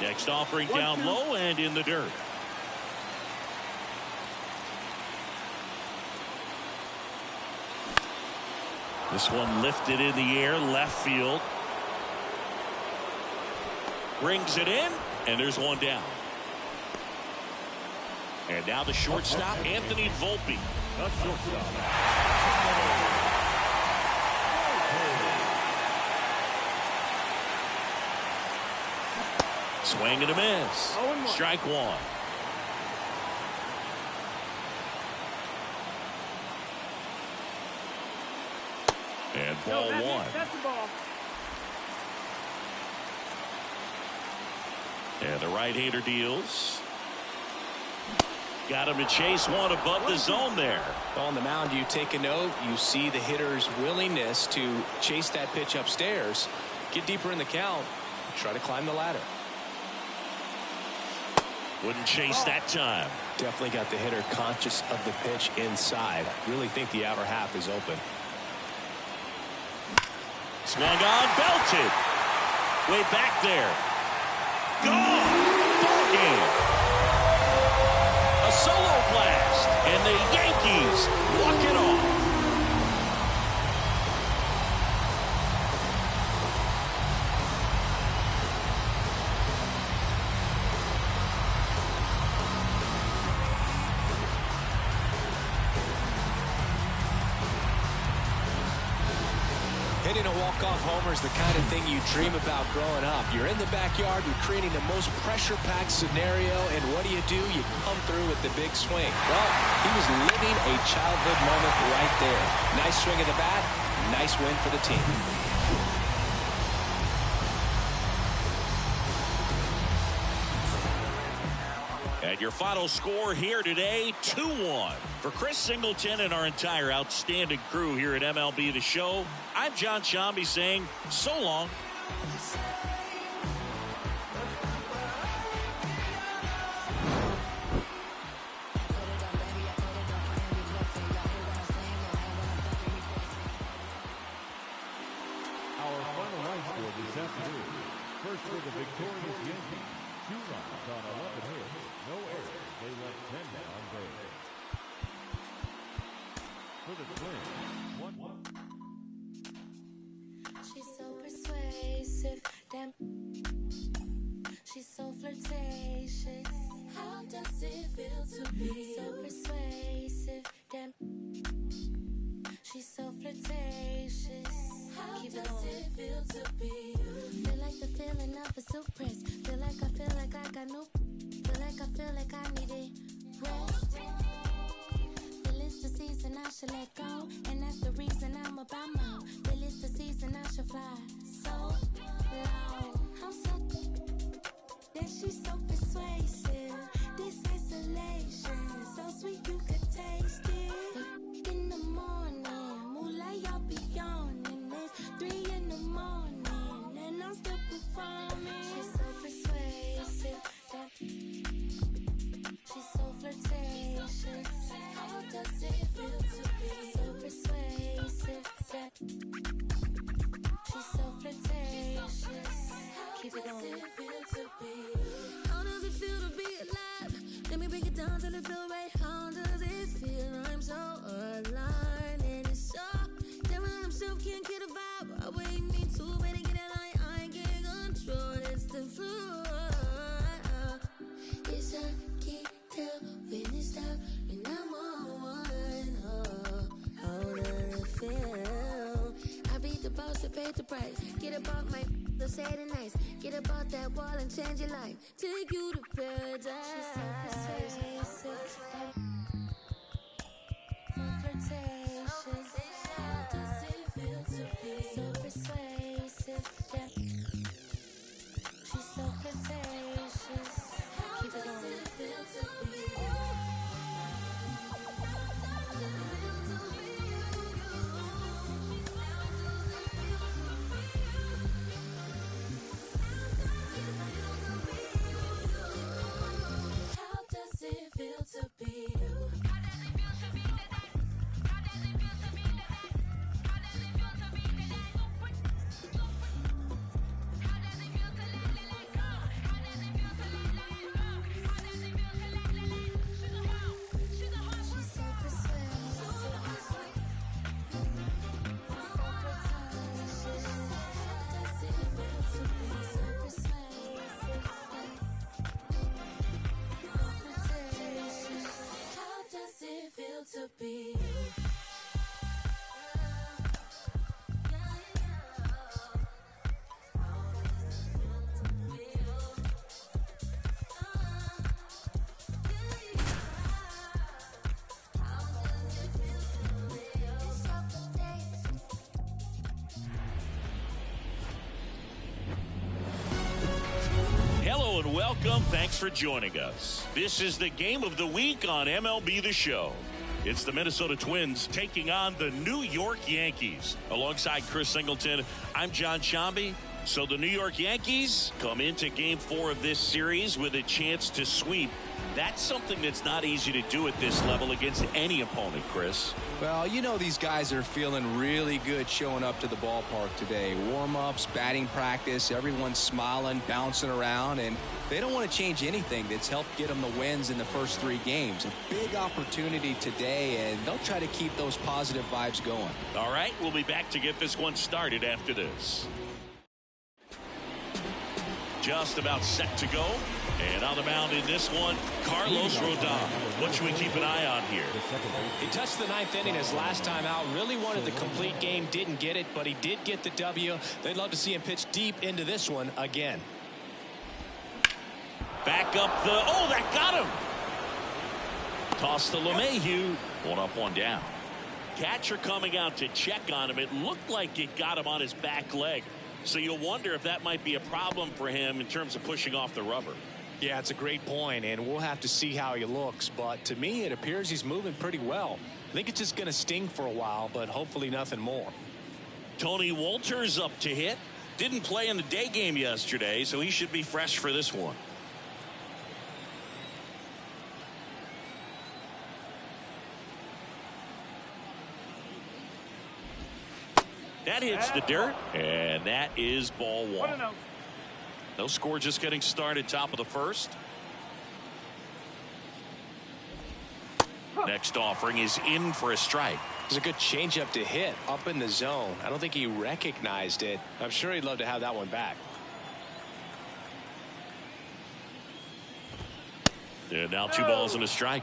Next offering down low and in the dirt. This one lifted in the air, left field. Brings it in, and there's one down. And now the shortstop, Anthony Volpe. Swing and a miss. Strike 1. And ball 1. That's the ball. And the right-hander deals. Got him to chase one above the zone there. On the mound, you take a note. You see the hitter's willingness to chase that pitch upstairs, get deeper in the count, try to climb the ladder. Wouldn't chase that time. Definitely got the hitter conscious of the pitch inside. Really think the outer half is open. Swung on, belted. Way back there. Gone. Ball game. A solo blast. And the Yankees walk it off. Hitting a walk-off homer is the kind of thing you dream about growing up. You're in the backyard, you're creating the most pressure-packed scenario, and what do? You come through with the big swing. Well, he was living a childhood moment right there. Nice swing of the bat, nice win for the team. And your final score here today, 2-1. For Chris Singleton and our entire outstanding crew here at MLB The Show, I'm John Shambi saying so long. Our final line score this afternoon. First for the victorious Yankees. 2 runs on 11 hits. No errors. They left 10 men on base. For the Twins, 1-1. She's so persuasive, damn. She's so flirtatious. How does it feel to be so persuasive, damn? She's so flirtatious. How does it feel to be you? Feel like the feeling of a suppress. Feel like I got no. Feel like I need it. Rest. Feel it's the season I should let go, and that's the reason I'm about more. Feel it's the season I should fly so low. I'm so that she's so persuasive. This isolation, so sweet you could taste it. In the morning, moonlight y'all be yawning. It's 3 in the morning, and I'm still performing. She's so persuasive. She's so flirtatious. How does it feel to be so persuasive? She's so flirtatious. Keep it going. How does it feel to be alive? Let me break it down till it feel right. How does it feel? I'm so aligned and it's so damn when I'm so can't get a vibe. I wait me too better get a line. I can't control. It's the flow. It's a keep till when it's down and I'm on one. How does it feel? I beat the boss to pay the price. Get about my say the nice. Get about that wall and change your life. Take you to paradise. She's so persuasive. So flirtatious. How does it feel to be so persuasive? She's so flirtatious. Keep it going. To be you. welcome. Thanks for joining us. This is the game of the week on MLB The Show. It's the Minnesota Twins taking on the New York Yankees. Alongside Chris Singleton, I'm John Shambi. So the New York Yankees come into Game 4 of this series with a chance to sweep. That's something that's not easy to do at this level against any opponent, Chris. Well, you know these guys are feeling really good showing up to the ballpark today. Warm-ups, batting practice, everyone's smiling, bouncing around, and they don't want to change anything that's helped get them the wins in the first 3 games. A big opportunity today, and they'll try to keep those positive vibes going. All right, we'll be back to get this one started after this. Just about set to go. And on the mound in this one, Carlos Rodon. What should we keep an eye on here? He touched the 9th inning his last time out. Really wanted the complete game. Didn't get it, but he did get the W. They'd love to see him pitch deep into this one again. Back up the... Oh, that got him! Toss to LeMahieu. 1 up, 1 down. Catcher coming out to check on him. It looked like it got him on his back leg. So you'll wonder if that might be a problem for him in terms of pushing off the rubber. Yeah, it's a great point, and we'll have to see how he looks. But to me, it appears he's moving pretty well. I think it's just going to sting for a while, but hopefully nothing more. Tony Wolters up to hit. Didn't play in the day game yesterday, so he should be fresh for this one. That hits the dirt, and that is ball 1. No score, just getting started, top of the first. Next offering is in for a strike. It's a good changeup to hit up in the zone. I don't think he recognized it. I'm sure he'd love to have that one back. And now 2 balls and a strike.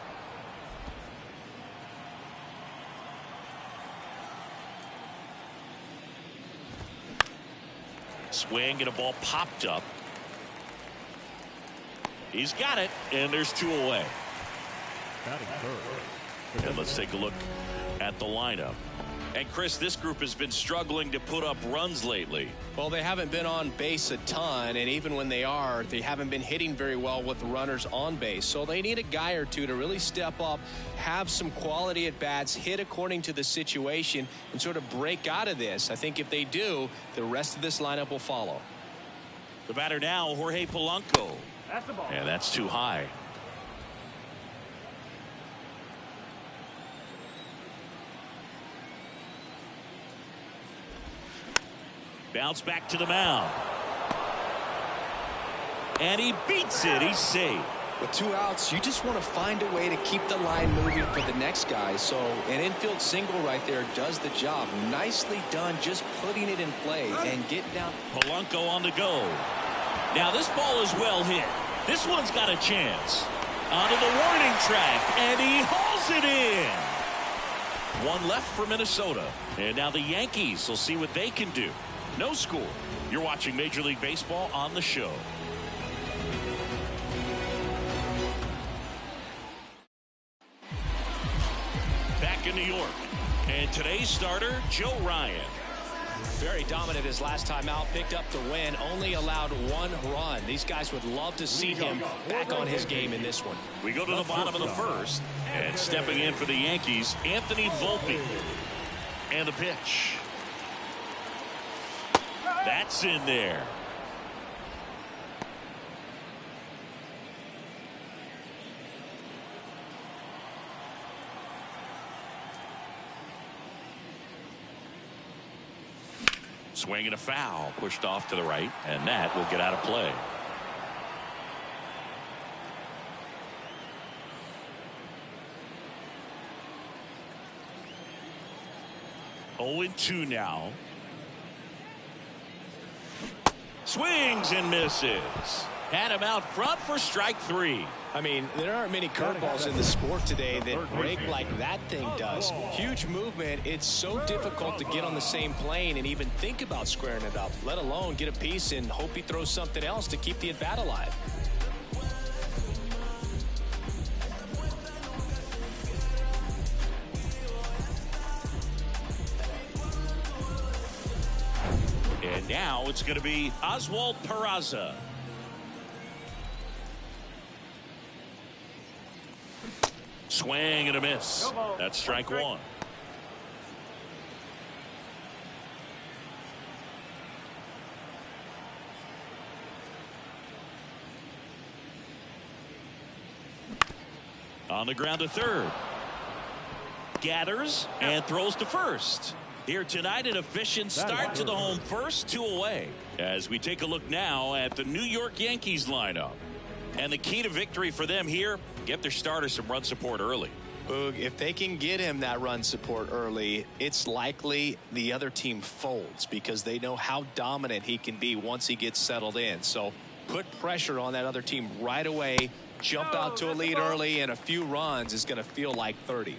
Swing and a ball popped up. He's got it, and there's 2 away. And let's take a look at the lineup. And Chris, this group has been struggling to put up runs lately. Well, they haven't been on base a ton, and even when they are, they haven't been hitting very well with runners on base. So they need a guy or two to really step up, have some quality at bats, hit according to the situation, and sort of break out of this. I think if they do, the rest of this lineup will follow. The batter now, Jorge Polanco. That's the ball. And that's too high. Bounce back to the mound. And he beats it. He's safe. With 2 outs, you just want to find a way to keep the line moving for the next guy. So an infield single right there does the job. Nicely done, just putting it in play and getting down. Polanco on the go. Now this ball is well hit. This one's got a chance. Onto the warning track, and he hauls it in. 1 left for Minnesota. And now the Yankees will see what they can do. No score. You're watching Major League Baseball on the show. Back in New York. And today's starter, Joe Ryan. Very dominant his last time out, picked up the win, only allowed 1 run. These guys would love to see him back on his game in this one. We go to the bottom of the first. And stepping in for the Yankees, Anthony Volpe. And the pitch. That's in there. Swing and a foul, pushed off to the right, and that will get out of play. Oh, 0-2 now. Swings and misses. Had him out front for strike 3. I mean, there aren't many curveballs in the sport today that break like that thing does. Huge movement. It's so difficult to get on the same plane and even think about squaring it up, let alone get a piece and hope he throws something else to keep the at-bat alive. And now it's going to be Oswald Peraza. Swing and a miss. That's strike one. On the ground to third. Gathers and throws to first. Here tonight, an efficient start to the home first, 2 away. As we take a look now at the New York Yankees lineup. And the key to victory for them here, get their starter some run support early. Boog, if they can get him that run support early, it's likely the other team folds because they know how dominant he can be once he gets settled in. So put pressure on that other team right away. Jump out to a lead early, and a few runs is going to feel like 30.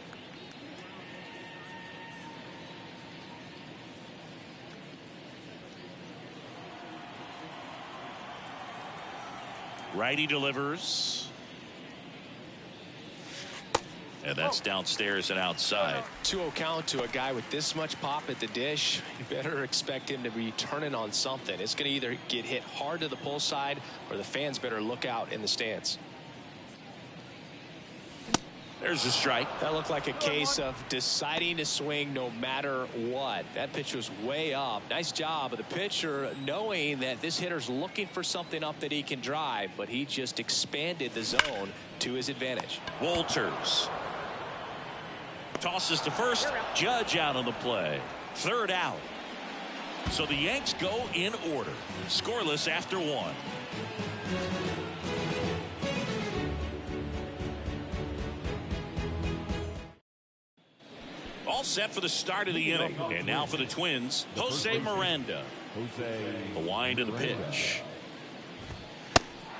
Righty delivers. And that's downstairs and outside. 2-0 count to a guy with this much pop at the dish. You better expect him to be turning on something. It's going to either get hit hard to the pull side, or the fans better look out in the stands. There's a strike. That looked like a case of deciding to swing no matter what. That pitch was way up. Nice job of the pitcher knowing that this hitter's looking for something up that he can drive, but he just expanded the zone to his advantage. Walters tosses to first. Judge out on the play. Third out. So the Yanks go in order. Scoreless after 1. All set for the start of the inning. And now for the Twins, Jose Miranda. The wind of the pitch.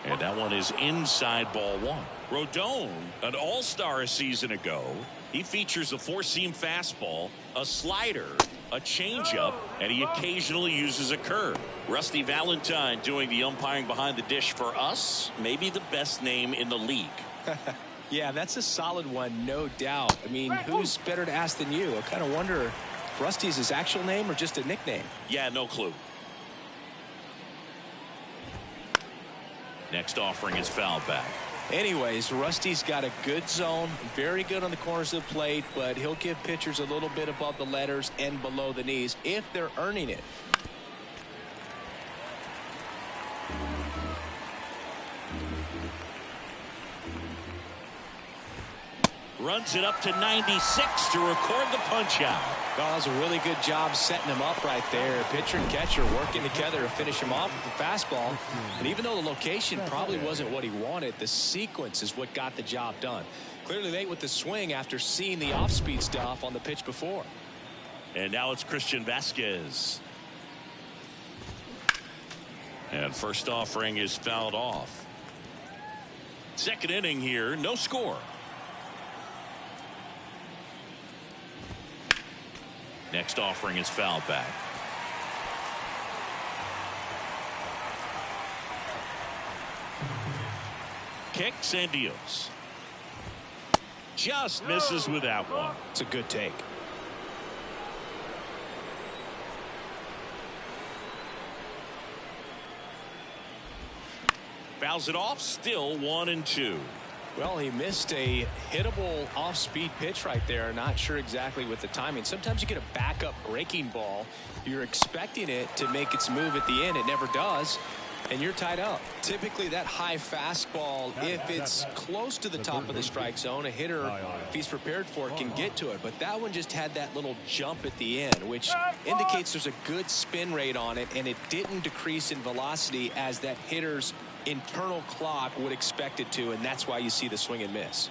And that one is inside ball 1. Rodon, an all-star a season ago. He features a 4-seam fastball, a slider, a changeup, and he occasionally uses a curve. Rusty Valentine doing the umpiring behind the dish for us. Maybe the best name in the league. Yeah, that's a solid one, no doubt. I mean, who's better to ask than you? I kind of wonder if Rusty's his actual name or just a nickname. Yeah, no clue. Next offering is fouled back. Anyways, Rusty's got a good zone, very good on the corners of the plate, but he'll give pitchers a little bit above the letters and below the knees if they're earning it. Runs it up to 96 to record the punch out. Well, that was a really good job setting him up right there. Pitcher and catcher working together to finish him off with the fastball. And even though the location probably wasn't what he wanted, the sequence is what got the job done. Clearly late with the swing after seeing the off-speed stuff on the pitch before. And now it's Christian Vasquez. And first offering is fouled off. Second inning here, no score. Next offering is fouled back. Kicks and deals. Just misses with that one. It's a good take. Fouls it off. Still 1-2. Well, he missed a hittable off-speed pitch right there. Not sure exactly with the timing. Sometimes you get a backup breaking ball. You're expecting it to make its move at the end. It never does. And you're tied up. Typically that high fastball, if it's close to the top of the strike zone, a hitter, if he's prepared for it, can get to it. But that one just had that little jump at the end, which indicates there's a good spin rate on it, and it didn't decrease in velocity as that hitter's internal clock would expect it to, and that's why you see the swing and miss.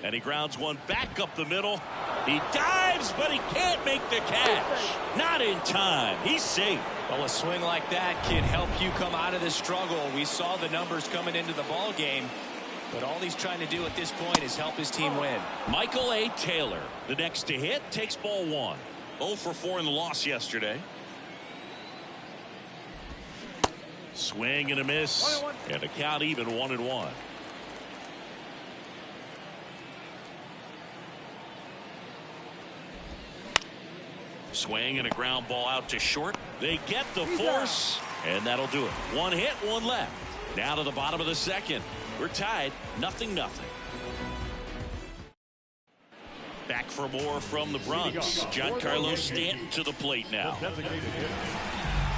And he grounds one back up the middle. He dives, but he can't make the catch. Not in time. He's safe. Well, a swing like that can help you come out of the struggle. We saw the numbers coming into the ball game, but all he's trying to do at this point is help his team win. Michael A. Taylor, the next to hit, takes ball 1. 0 for 4 in the loss yesterday. Swing and a miss, and a count even 1-1. Swing and a ground ball out to short. They get the force, and that'll do it. 1 hit, 1 left. Now to the bottom of the second. We're tied, 0-0. Back for more from the Bronx. Giancarlo Stanton to the plate now.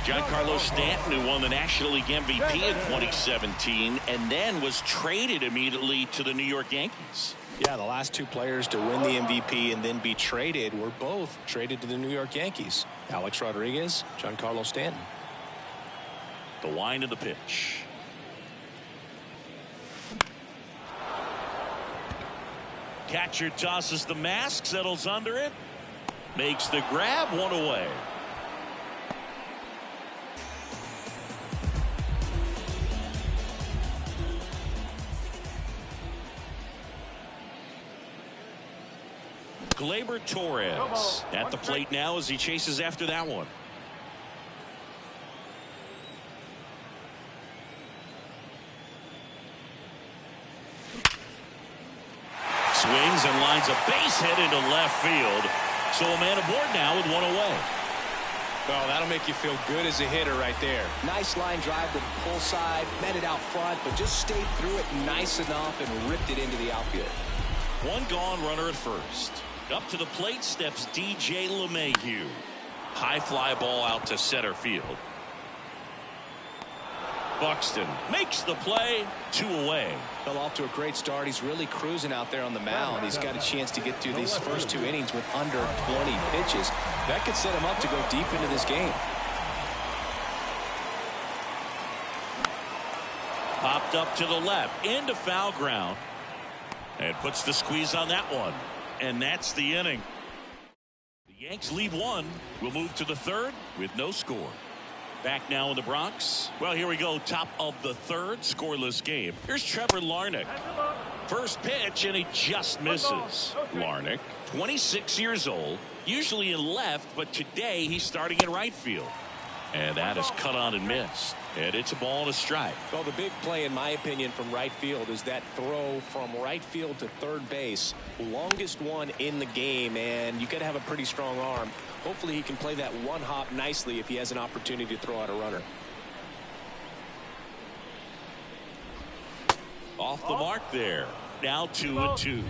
Giancarlo Stanton, who won the National League MVP in 2017 and then was traded immediately to the New York Yankees. Yeah, the last two players to win the MVP and then be traded were both traded to the New York Yankees. Alex Rodriguez, Giancarlo Stanton. The wind of the pitch. Catcher tosses the mask, settles under it, makes the grab, one away. Gleyber Torres at the plate now as he chases after that one. Swings and lines a base hit into left field. So a man aboard now with one away. Well, that'll make you feel good as a hitter right there. Nice line drive to the pull side, met it out front, but just stayed through it nice enough and ripped it into the outfield. One gone, runner at first. Up to the plate steps DJ LeMahieu. High fly ball out to center field. Buxton makes the play, 2 away. Fell off to a great start. He's really cruising out there on the mound. He's got a chance to get through these first 2 innings with under 20 pitches. That could set him up to go deep into this game. Popped up to the left into foul ground and puts the squeeze on that one, and that's the inning. The Yanks lead 1. We'll move to the 3rd with no score. Back now in the Bronx. Well, here we go. Top of the 3rd, scoreless game. Here's Trevor Larnach. First pitch, and he just misses. Larnach, 26 years old, usually in left, but today he's starting in right field. And that is cut on and missed. And it's a ball and a strike. Well, the big play, in my opinion, from right field is that throw from right field to third base. Longest one in the game, and you got to have a pretty strong arm. Hopefully he can play that one hop nicely if he has an opportunity to throw out a runner. Off the mark there. Now 2-2.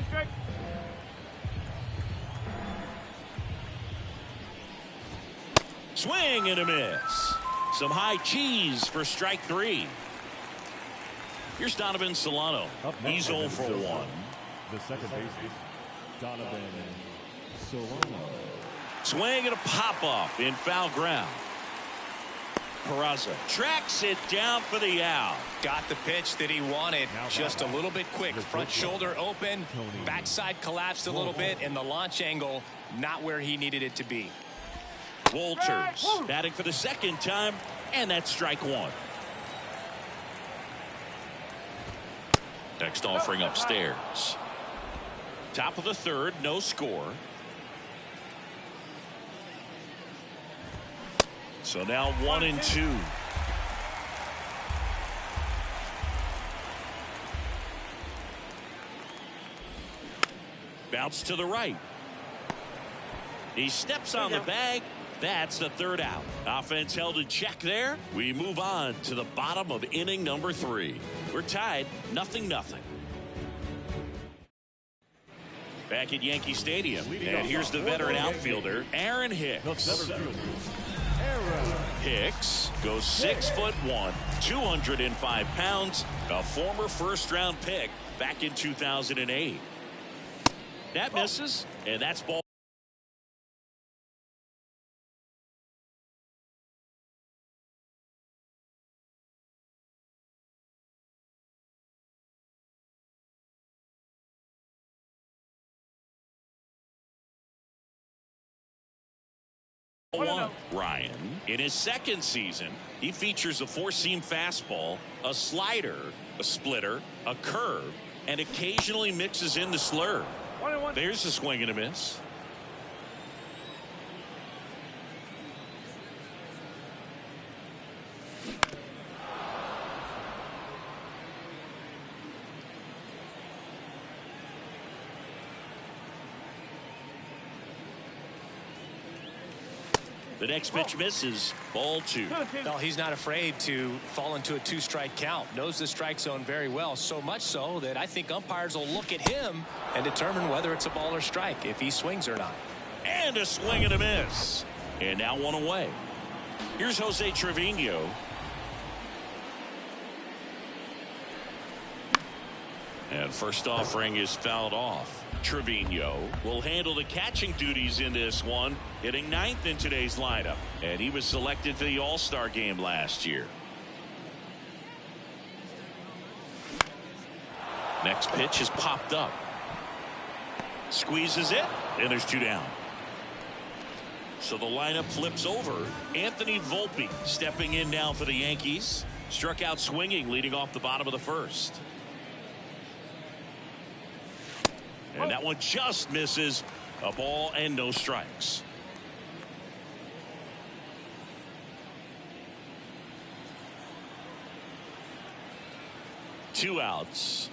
Swing and a miss. Some high cheese for strike 3. Here's Donovan Solano. He's 0 for 1. The second baseman, Donovan Solano. Swing and a pop-off in foul ground. Peraza tracks it down for the out. Got the pitch that he wanted, just a little bit quick. Front shoulder open, backside collapsed a little bit, and the launch angle not where he needed it to be. Walters batting for the second time, and that's strike 1. Next offering upstairs. Top of the 3rd, no score. So now 1-2. Bounce to the right. He steps on the bag. That's the 3rd out. Offense held in check there. We move on to the bottom of inning number 3. We're tied 0-0. Back at Yankee Stadium. And here's the veteran outfielder, Aaron Hicks. Hicks goes 6'1", 205 pounds, a former first-round pick back in 2008. That misses, and that's ball. Ryan, in his second season, he features a 4-seam fastball, a slider, a splitter, a curve, and occasionally mixes in the slurve. There's a swing and a miss. The next pitch misses. Ball 2. Well, he's not afraid to fall into a 2-strike count. Knows the strike zone very well, so much so that I think umpires will look at him and determine whether it's a ball or strike, if he swings or not. And a swing and a miss. And now 1 away. Here's Jose Trevino. And first offering is fouled off. Trevino will handle the catching duties in this one, hitting 9th in today's lineup. And he was selected to the All-Star game last year. Next pitch is popped up. Squeezes it, and there's 2 down. So the lineup flips over. Anthony Volpe stepping in now for the Yankees. Struck out swinging, leading off the bottom of the first. And that one just misses. A ball and no strikes. Two outs.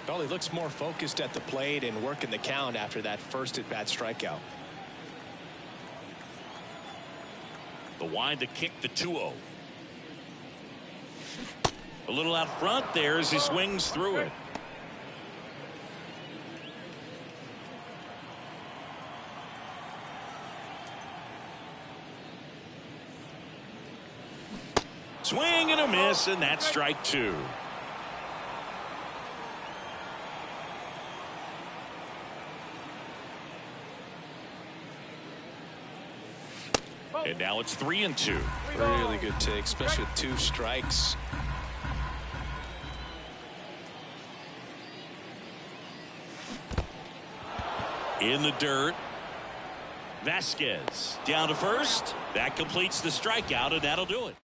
Well, he looks more focused at the plate and working the count after that first at-bat strikeout. The wind to kick the 2-0. A little out front there as he swings through it. Swing and a miss, and that's strike 2. And now it's 3-2. Really good take, especially with 2 strikes. In the dirt. Vasquez down to first. That completes the strikeout, and that'll do it.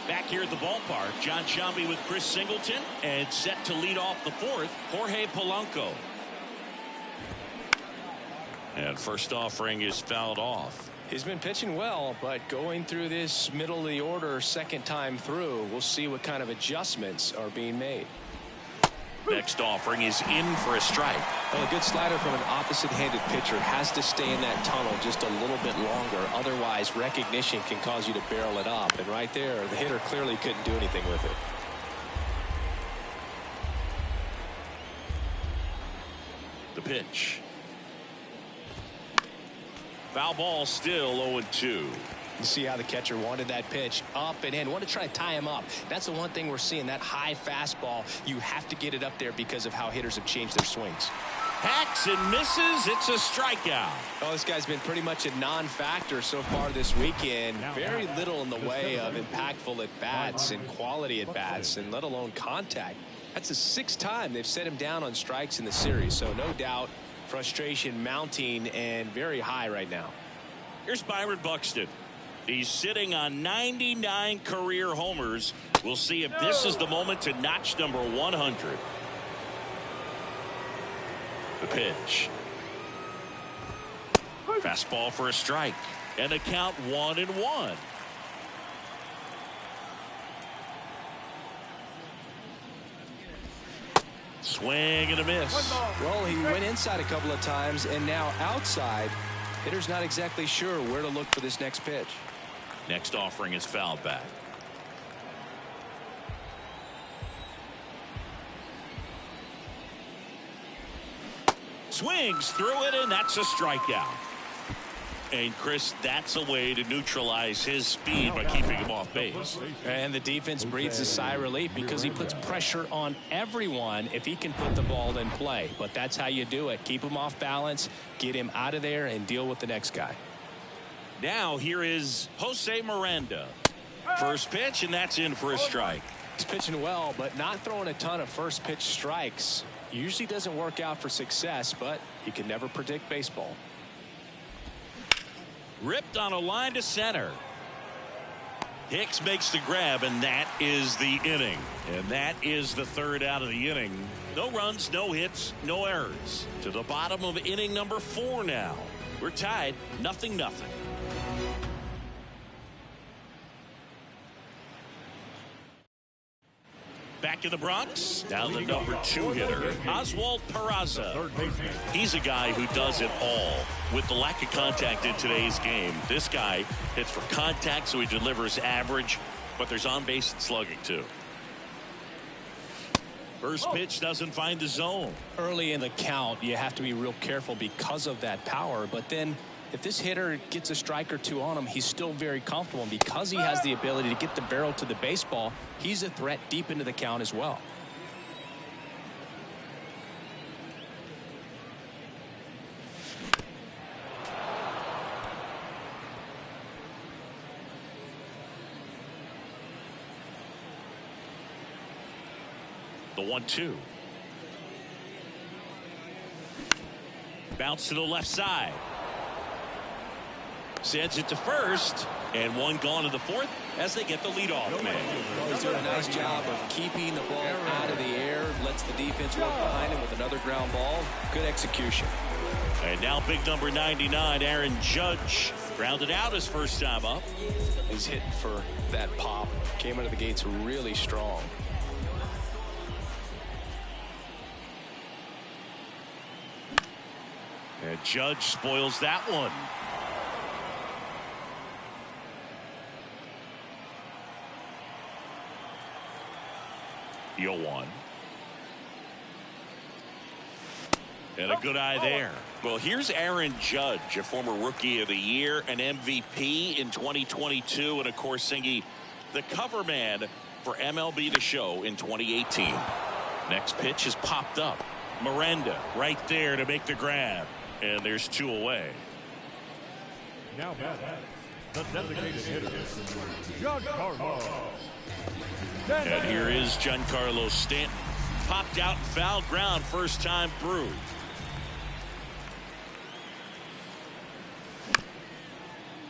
Back here at the ballpark, John Sciambi with Chris Singleton, and set to lead off the 4th, Jorge Polanco. And first offering is fouled off. He's been pitching well, but going through this middle of the order second time through, we'll see what kind of adjustments are being made. Next offering is in for a strike. Well, a good slider from an opposite-handed pitcher has to stay in that tunnel just a little bit longer. Otherwise, recognition can cause you to barrel it up. And right there, the hitter clearly couldn't do anything with it. The pitch. Foul ball, still 0-2. You see how the catcher wanted that pitch up and in. Want to try to tie him up. That's the one thing we're seeing, that high fastball. You have to get it up there because of how hitters have changed their swings. Hacks and misses. It's a strikeout. Oh, this guy's been pretty much a non-factor so far this weekend. Very little in the way of impactful at-bats and quality at-bats, and let alone contact. That's the 6th time they've set him down on strikes in the series. So no doubt frustration mounting and very high right now. Here's Byron Buxton. He's sitting on 99 career homers. We'll see if this is the moment to notch number 100. The pitch. Fastball for a strike. And a count 1-1. Swing and a miss. Well, he went inside a couple of times and now outside. Hitter's not exactly sure where to look for this next pitch. Next offering is fouled back. Swings through it, and that's a strikeout. And Chris, that's a way to neutralize his speed by keeping him off base. And the defense breathes a sigh of relief because he puts pressure on everyone if he can put the ball in play. But that's how you do it. Keep him off balance, get him out of there, and deal with the next guy. Now here is Jose Miranda. First pitch, and that's in for a strike. He's pitching well, but not throwing a ton of first pitch strikes. Usually doesn't work out for success, but you can never predict baseball. Ripped on a line to center. Hicks makes the grab, and that is the inning. And that is the 3rd out of the inning. No runs, no hits, no errors. To the bottom of inning number 4 now. We're tied 0-0. Back in the Bronx, now the number 2 hitter, Oswald Peraza. He's a guy who does it all. With the lack of contact in today's game, this guy hits for contact, so he delivers average, but there's on-base and slugging, too. First pitch doesn't find the zone. Early in the count, you have to be real careful because of that power, but then if this hitter gets a strike or two on him, he's still very comfortable. And because he has the ability to get the barrel to the baseball, he's a threat deep into the count as well. The 1-2. Bounce to the left side. Sends it to first, and one gone to the fourth as they get the leadoff man. He's doing a nice job of keeping the ball out of the air, lets the defense work behind him with another ground ball. Good execution. And now big number 99, Aaron Judge, grounded out his first time up. He's hitting for that pop. Came out of the gates really strong. And Judge spoils that one. The 0-1. And a good eye there. Well, here's Aaron Judge, a former Rookie of the Year, an MVP in 2022, and of course Singy, the cover man for MLB The Show in 2018. Next pitch is popped up. Miranda right there to make the grab, and there's 2 away. Now batting, the designated hitter, Giancarlo. And here is Giancarlo Stanton. Popped out, foul ground, first time through.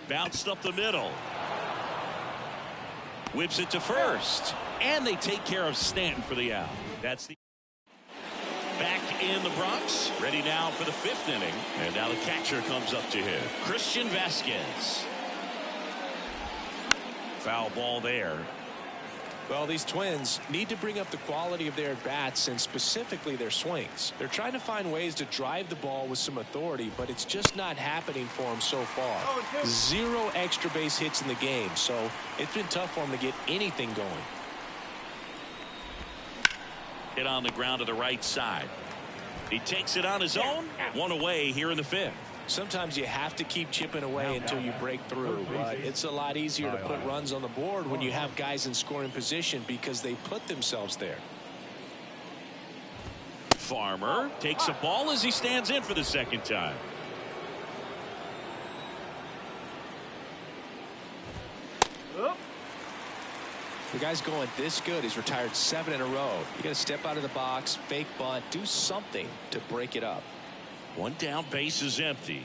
Bounced up the middle. Whips it to first. And they take care of Stanton for the out. That's the back in the Bronx. Ready now for the 5th inning. And now the catcher comes up to hit. Christian Vasquez. Foul ball there. Well, these Twins need to bring up the quality of their bats and specifically their swings. They're trying to find ways to drive the ball with some authority, but it's just not happening for them so far. 0 extra base hits in the game, so it's been tough for them to get anything going. Hit on the ground to the right side. He takes it on his own. 1 away here in the 5th. Sometimes you have to keep chipping away until you break through, but it's a lot easier to put runs on the board when you have guys in scoring position because they put themselves there. Farmer takes a ball as he stands in for the 2nd time. The guy's going this good. He's retired 7 in a row. You got to step out of the box, fake bunt, do something to break it up. 1 down, base is empty.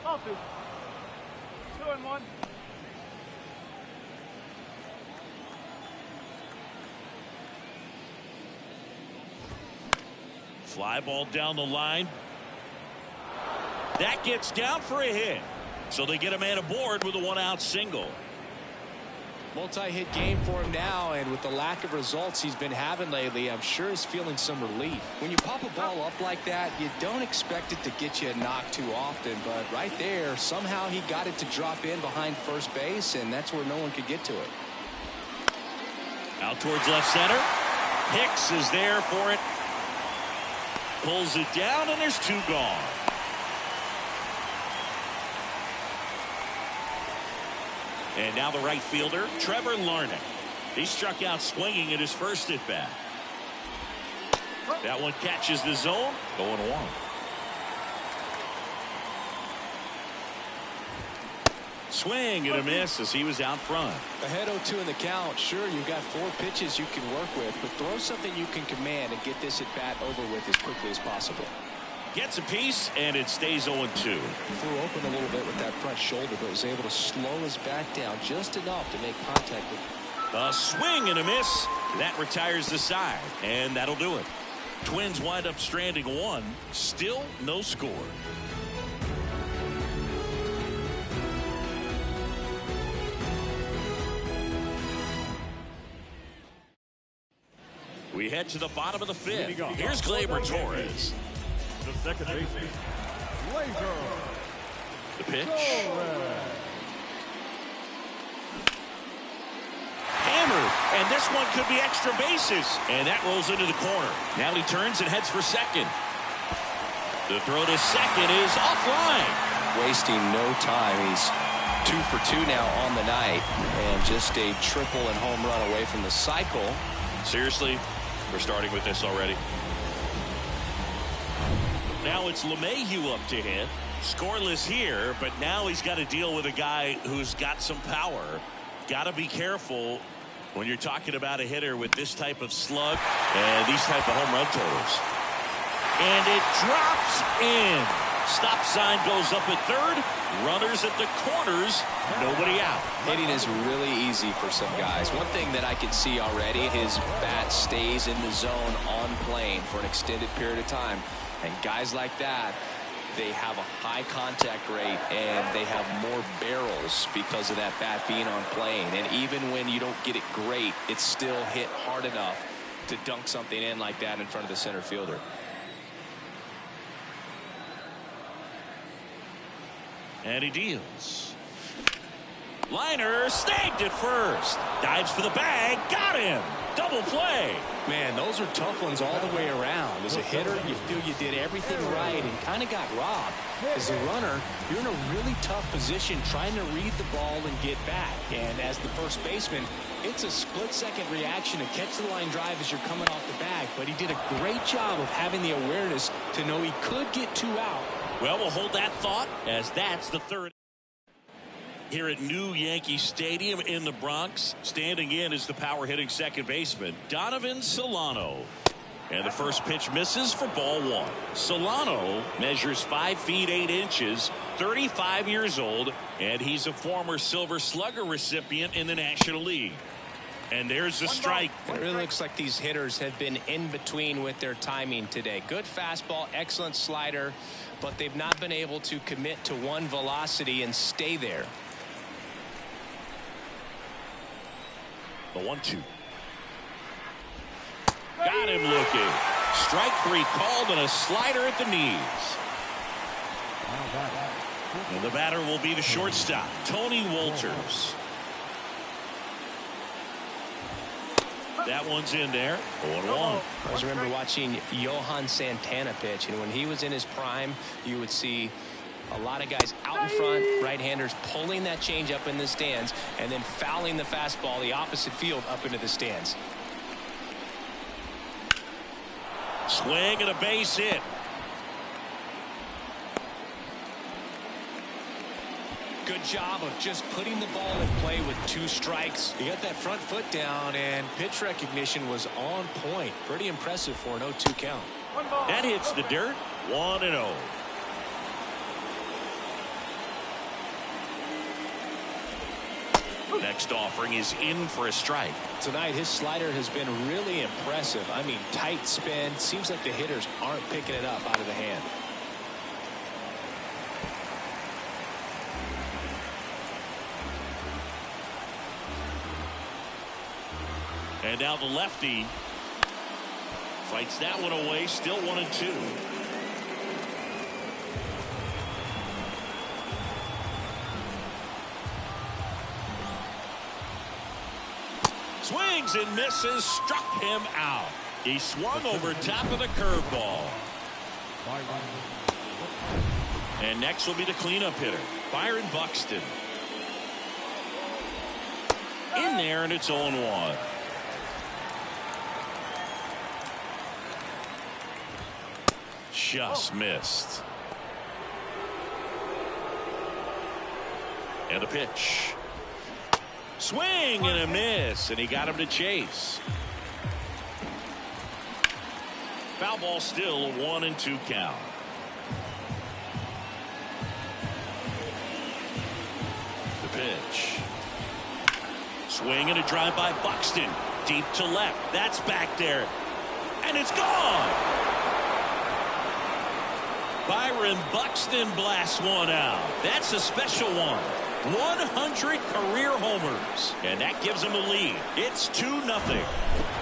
2-1. Fly ball down the line. That gets down for a hit. So they get a man aboard with a 1-out single. Multi-hit game for him now, and with the lack of results he's been having lately, I'm sure he's feeling some relief. When you pop a ball up like that, you don't expect it to get you a knock too often, but right there, somehow he got it to drop in behind first base, and that's where no one could get to it. Out towards left center. Hicks is there for it. Pulls it down, and there's 2 gone. And now the right fielder, Trevor Larnach. He struck out swinging at his first at bat. That one catches the zone. 0-1. Swing and a miss as he was out front. Ahead 0-2 in the count. Sure, you've got 4 pitches you can work with, but throw something you can command and get this at bat over with as quickly as possible. Gets a piece, and it stays 0-2. Flew open a little bit with that front shoulder, but was able to slow his back down just enough to make contact with. A swing and a miss. That retires the side, and that'll do it. Twins wind up stranding 1. Still no score. We head to the bottom of the fifth. Here's Gleyber Torres. The second baseman, Gleyber. The pitch. Hammered, and this one could be extra bases. And that rolls into the corner. Now he turns and heads for second. The throw to second is offline. Wasting no time. He's 2 for 2 now on the night, and just a triple and home run away from the cycle. Seriously, we're starting with this already. Now it's LeMahieu up to hit. Scoreless here, but now he's got to deal with a guy who's got some power. Got to be careful when you're talking about a hitter with this type of slug and these type of home run totals. And it drops in. Stop sign goes up at third. Runners at the corners. Nobody out. Hitting is really easy for some guys. One thing that I can see already, his bat stays in the zone on plane for an extended period of time. And guys like that, they have a high contact rate and they have more barrels because of that bat being on plane. And even when you don't get it great, it's still hit hard enough to dunk something in like that in front of the center fielder. And he deals. Liner snagged at first. Dives for the bag. Got him. Double play. Man, those are tough ones all the way around. As a hitter, you feel you did everything right and kind of got robbed. As a runner, you're in a really tough position trying to read the ball and get back. And as the first baseman, it's a split-second reaction to catch the line drive as you're coming off the bag. But he did a great job of having the awareness to know he could get 2 out. Well, we'll hold that thought as that's the third. Here at New Yankee Stadium in the Bronx, standing in is the power hitting second baseman, Donovan Solano. And the first pitch misses for ball 1. Solano measures 5 feet 8 inches, 35 years old, and he's a former Silver Slugger recipient in the National League. And there's the strike. It really looks like these hitters have been in between with their timing today. Good fastball, excellent slider, but they've not been able to commit to one velocity and stay there. The 1-2. Got him looking. Strike 3 called and a slider at the knees. And the batter will be the shortstop, Tony Wolters. That one's in there. 0-1. I always remember watching Johan Santana pitch, and when he was in his prime, you would see a lot of guys out in front, right-handers pulling that change up in the stands and then fouling the fastball the opposite field up into the stands. Swing and a base hit. Good job of just putting the ball in play with 2 strikes. He got that front foot down, and pitch recognition was on point. Pretty impressive for an 0-2 count. That hits the dirt. 1-0. Next offering is in for a strike. Tonight, his slider has been really impressive. I mean, tight spin. Seems like the hitters aren't picking it up out of the hand. And now the lefty fights that one away. Still 1-2. Swings and misses. Struck him out. He swung over top of the curveball. And next will be the cleanup hitter, Byron Buxton. In there, and it's 0-1. Just missed. And a pitch. Swing and a miss, and he got him to chase. Foul ball, still a 1-2 count. The pitch. Swing and a drive by Buxton. Deep to left. That's back there. And it's gone. Byron Buxton blasts one out. That's a special one. 100 career homers, and that gives him the lead. It's 2-0.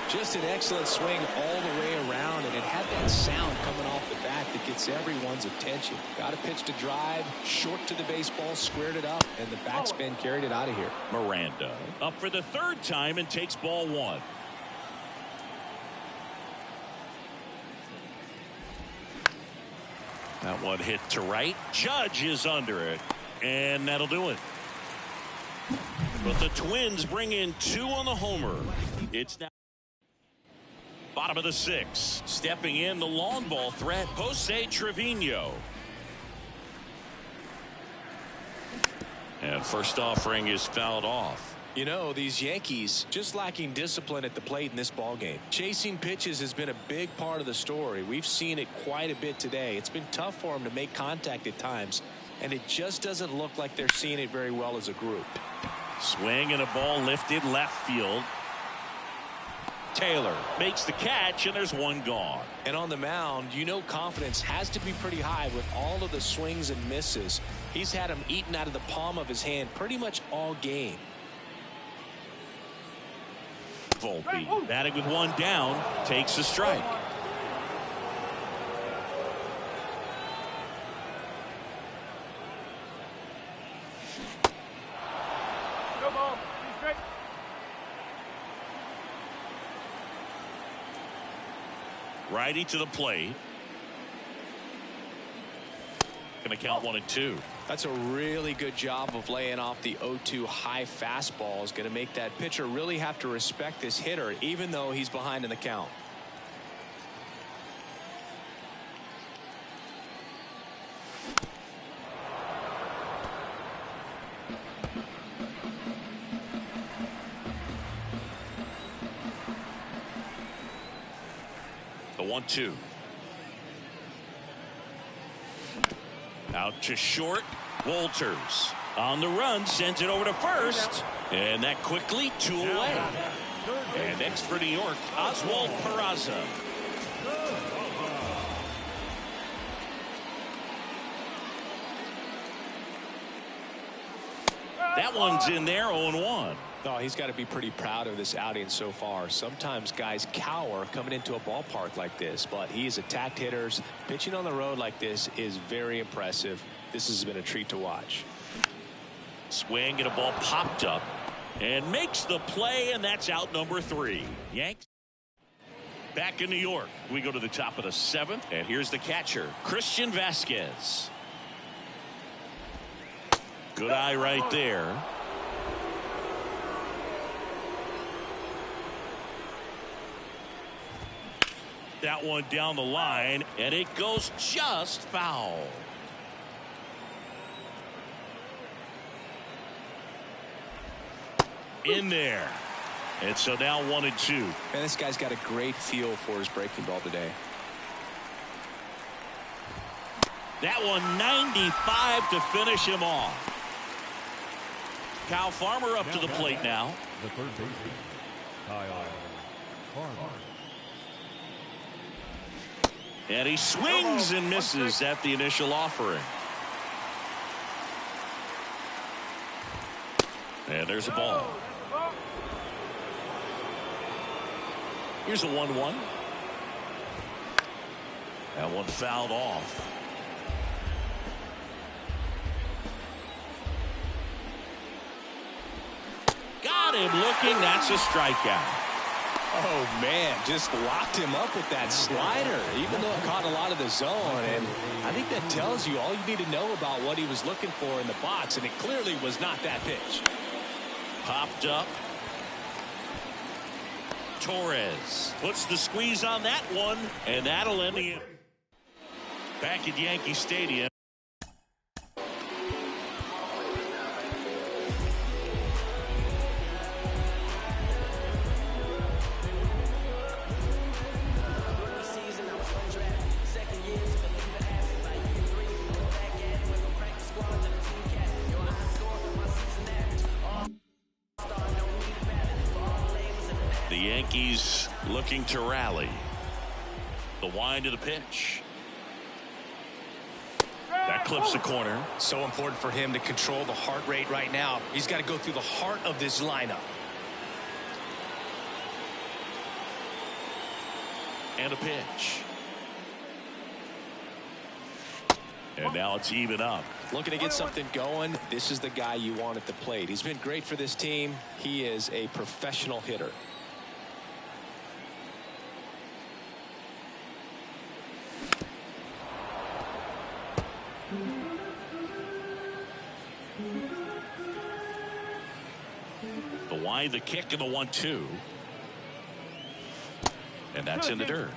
Just an excellent swing all the way around, and it had that sound coming off the bat that gets everyone's attention. Got a pitch to drive, short to the baseball, squared it up, and the backspin carried it out of here. Miranda up for the third time and takes ball one. That one hit to right. Judge is under it, and that'll do it. But the Twins bring in 2 on the homer. It's now bottom of the 6th. Stepping in the long ball threat, Jose Trevino. And first offering is fouled off. You know, these Yankees just lacking discipline at the plate in this ballgame. Chasing pitches has been a big part of the story. We've seen it quite a bit today. It's been tough for them to make contact at times, and it just doesn't look like they're seeing it very well as a group. Swing and a ball lifted left field. Taylor makes the catch, and there's one gone. And on the mound, you know, confidence has to be pretty high with all of the swings and misses. He's had them eaten out of the palm of his hand pretty much all game. Volpe batting with one down, takes a strike. Go ball. Be straight. Righty to the plate. Gonna count 1-2. That's a really good job of laying off the 0-2 high fastball. Is going to make that pitcher really have to respect this hitter, even though he's behind in the count. The 1-2. Out to short. Walters on the run, sends it over to first, and that quickly 2 away. And next for New York, Oswald Peraza. That one's in there, 0-1. Oh, he's got to be pretty proud of this outing so far. Sometimes guys cower coming into a ballpark like this, but he's attacked hitters. Pitching on the road like this is very impressive. This has been a treat to watch. Swing and a ball popped up and makes the play, and that's out number 3. Yanks back in New York. We go to the top of the 7th, and here's the catcher, Christian Vasquez. Good eye right there. That one down the line, and it goes just foul. In there. And so now 1-2. Man, this guy's got a great feel for his breaking ball today. That one 95 to finish him off. Kyle Farmer up to the plate now. The third baseman, Kyle Farmer. And he swings and misses at the initial offering. And there's a ball. Here's a 1-1. That one fouled off. Got him looking. That's a strikeout. Oh, man, just locked him up with that slider, even though it caught a lot of the zone. And I think that tells you all you need to know about what he was looking for in the box, and it clearly was not that pitch. Popped up. Torres puts the squeeze on that one, and that'll end the back at Yankee Stadium. The Yankees looking to rally. The wind of the pitch. That clips the corner. So important for him to control the heart rate right now. He's got to go through the heart of this lineup. And a pitch. And now it's even up. Looking to get something going. This is the guy you want at the plate. He's been great for this team. He is a professional hitter. The wide, the kick, and the 1-2. And that's in the dirt.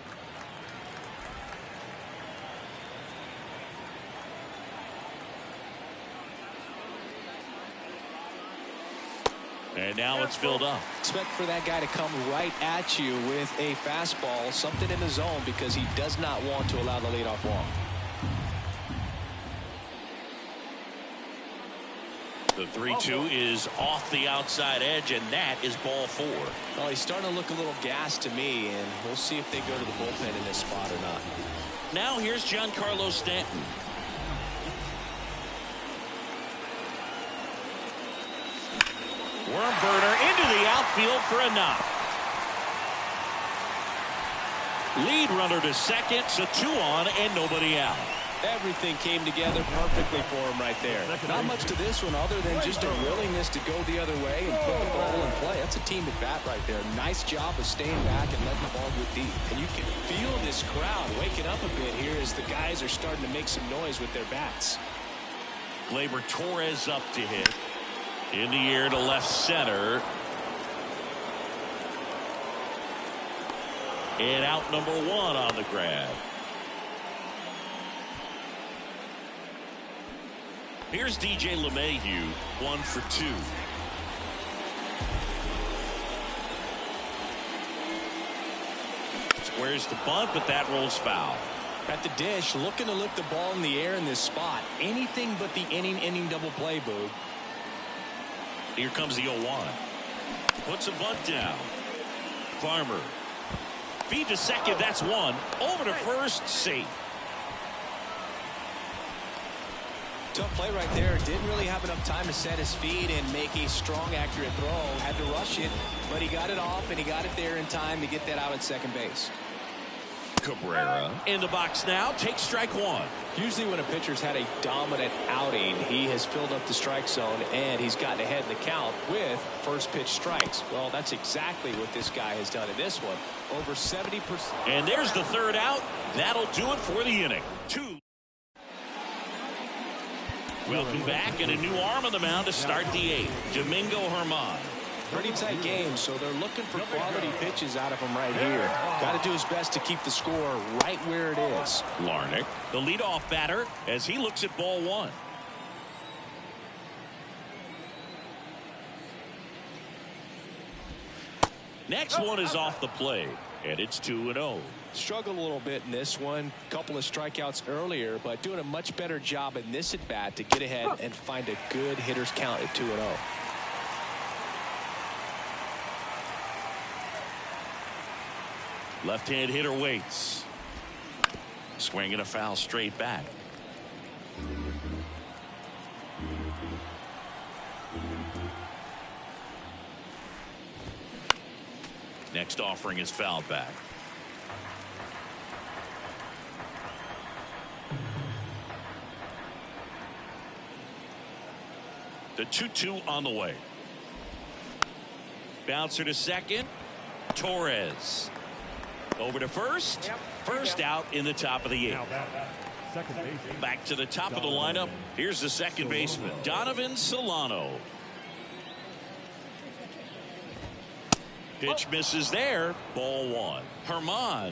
And now it's filled up. Expect for that guy to come right at you with a fastball, something in the zone, because he does not want to allow the leadoff walk. The 3-2 is off the outside edge, and that is ball 4. Well, he's starting to look a little gassed to me, and we'll see if they go to the bullpen in this spot or not. Now here's Giancarlo Stanton. Worm burner into the outfield for a knock. Lead runner to second, so 2 on and nobody out. Everything came together perfectly for him right there. Not much to this one other than just a willingness to go the other way and put the ball in play. That's a team at bat right there. Nice job of staying back and letting the ball go deep. And you can feel this crowd waking up a bit here as the guys are starting to make some noise with their bats. Gleyber Torres up to hit. In the air to left center. And out number 1 on the grab. Here's DJ LeMahieu, 1 for 2. Squares the bunt, but that rolls foul. At the dish, looking to lift the ball in the air in this spot. Anything but the inning double play, Boog. Here comes the 0-1. Puts a bunt down. Farmer. Feed to second, that's 1. Over to first, safe. Tough play right there. Didn't really have enough time to set his feet and make a strong, accurate throw. Had to rush it, but he got it off, and he got it there in time to get that out at second base. Cabrera in the box now. Takes strike 1. Usually when a pitcher's had a dominant outing, he has filled up the strike zone, and he's gotten ahead in the count with first pitch strikes. Well, that's exactly what this guy has done in this one. Over 70%. And there's the third out. That'll do it for the inning. 2. Welcome back, and a new arm on the mound to start the 8th. Domingo Germán. Pretty tight game, so they're looking for quality pitches out of him right here. Got to do his best to keep the score right where it is. Larnach, the leadoff batter, as he looks at ball 1. Next one is off the plate, and it's 2-0. Struggled a little bit in this one. Couple of strikeouts earlier, but doing a much better job in this at bat to get ahead and find a good hitter's count at 2-0. Left-hand hitter waits. Swinging a foul straight back. Next offering is fouled back. The 2-2 on the way. Bouncer to second. Torres. Over to first. First out in the top of the 8th. Back to the top of the lineup. Here's the second baseman, Donovan Solano. Pitch misses there. Ball 1. Germán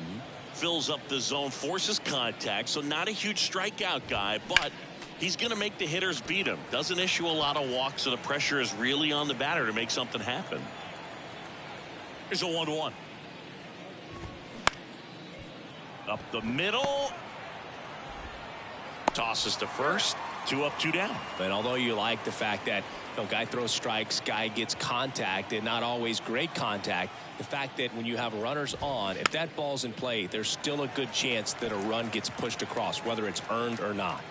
fills up the zone, forces contact, so not a huge strikeout guy, but he's going to make the hitters beat him. Doesn't issue a lot of walks, so the pressure is really on the batter to make something happen. Here's a 1-1. Up the middle. Tosses to first. 2 up, 2 down. But although you like the fact that guy throws strikes, guy gets contact, and not always great contact, the fact that when you have runners on, if that ball's in play, there's still a good chance that a run gets pushed across, whether it's earned or not.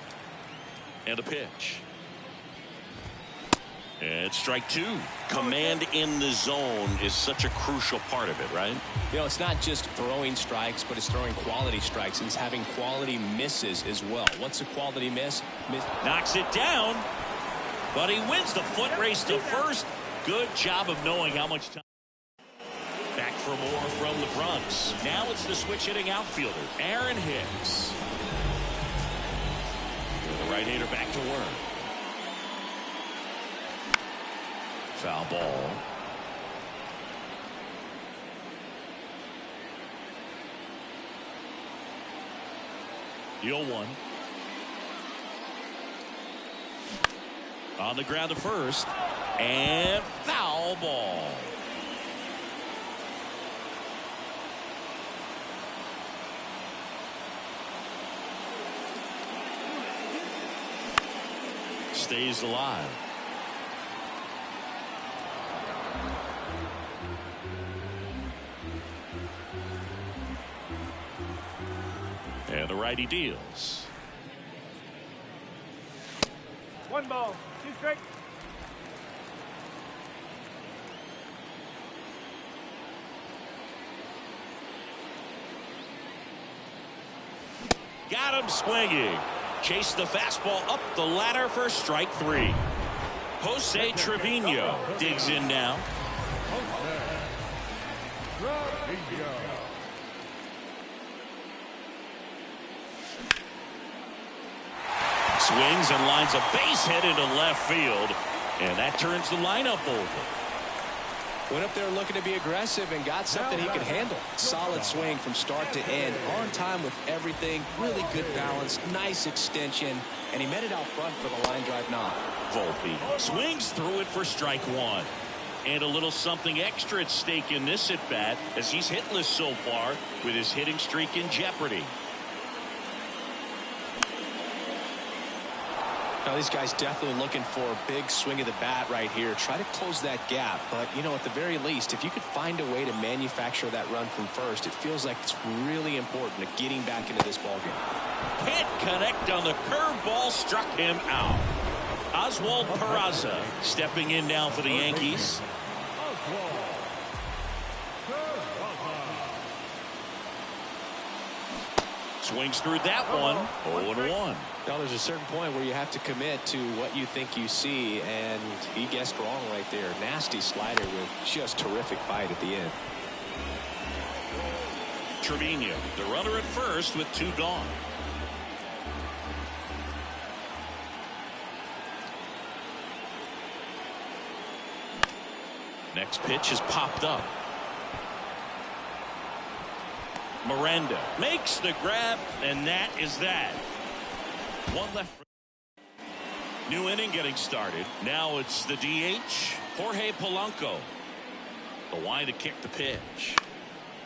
And a pitch. And strike two. Command in the zone is such a crucial part of it, right? You know, it's not just throwing strikes, but it's throwing quality strikes, and it's having quality misses as well. What's a quality miss? Knocks it down, but he wins the foot race to first. Good job of knowing how much time. Back for more from the Bronx. Now it's the switch hitting outfielder, Aaron Hicks. The right-hander back to work. Foul ball. The 0-1. On the ground to first. And foul ball. Stays alive. And the righty deals. 1 ball, 2 strikes. Got him swinging. Chased the fastball up the ladder for strike 3. Jose Trevino digs in now. Swings and lines a base hit into left field. And that turns the lineup over. Went up there looking to be aggressive and got something he could handle. Solid swing from start to end. On time with everything. Really good balance. Nice extension. And he met it out front for the line drive knock. Volpe swings through it for strike 1. And a little something extra at stake in this at bat as he's hitless so far with his hitting streak in jeopardy. Now these guys definitely looking for a big swing of the bat right here. Try to close that gap. But, you know, at the very least, if you could find a way to manufacture that run from first, it feels like it's really important to getting back into this ballgame. Can't connect on the curveball, struck him out. Oswald Peraza stepping in now for the Yankees. Swings through that one. 0-1. Now there's a certain point where you have to commit to what you think you see, and he guessed wrong right there. Nasty slider with just terrific bite at the end. Trevino, the runner at first with 2 gone. Next pitch is popped up. Miranda makes the grab, and that is that. One left. New inning getting started. Now it's the DH, Jorge Polanco. The line to kick the pitch.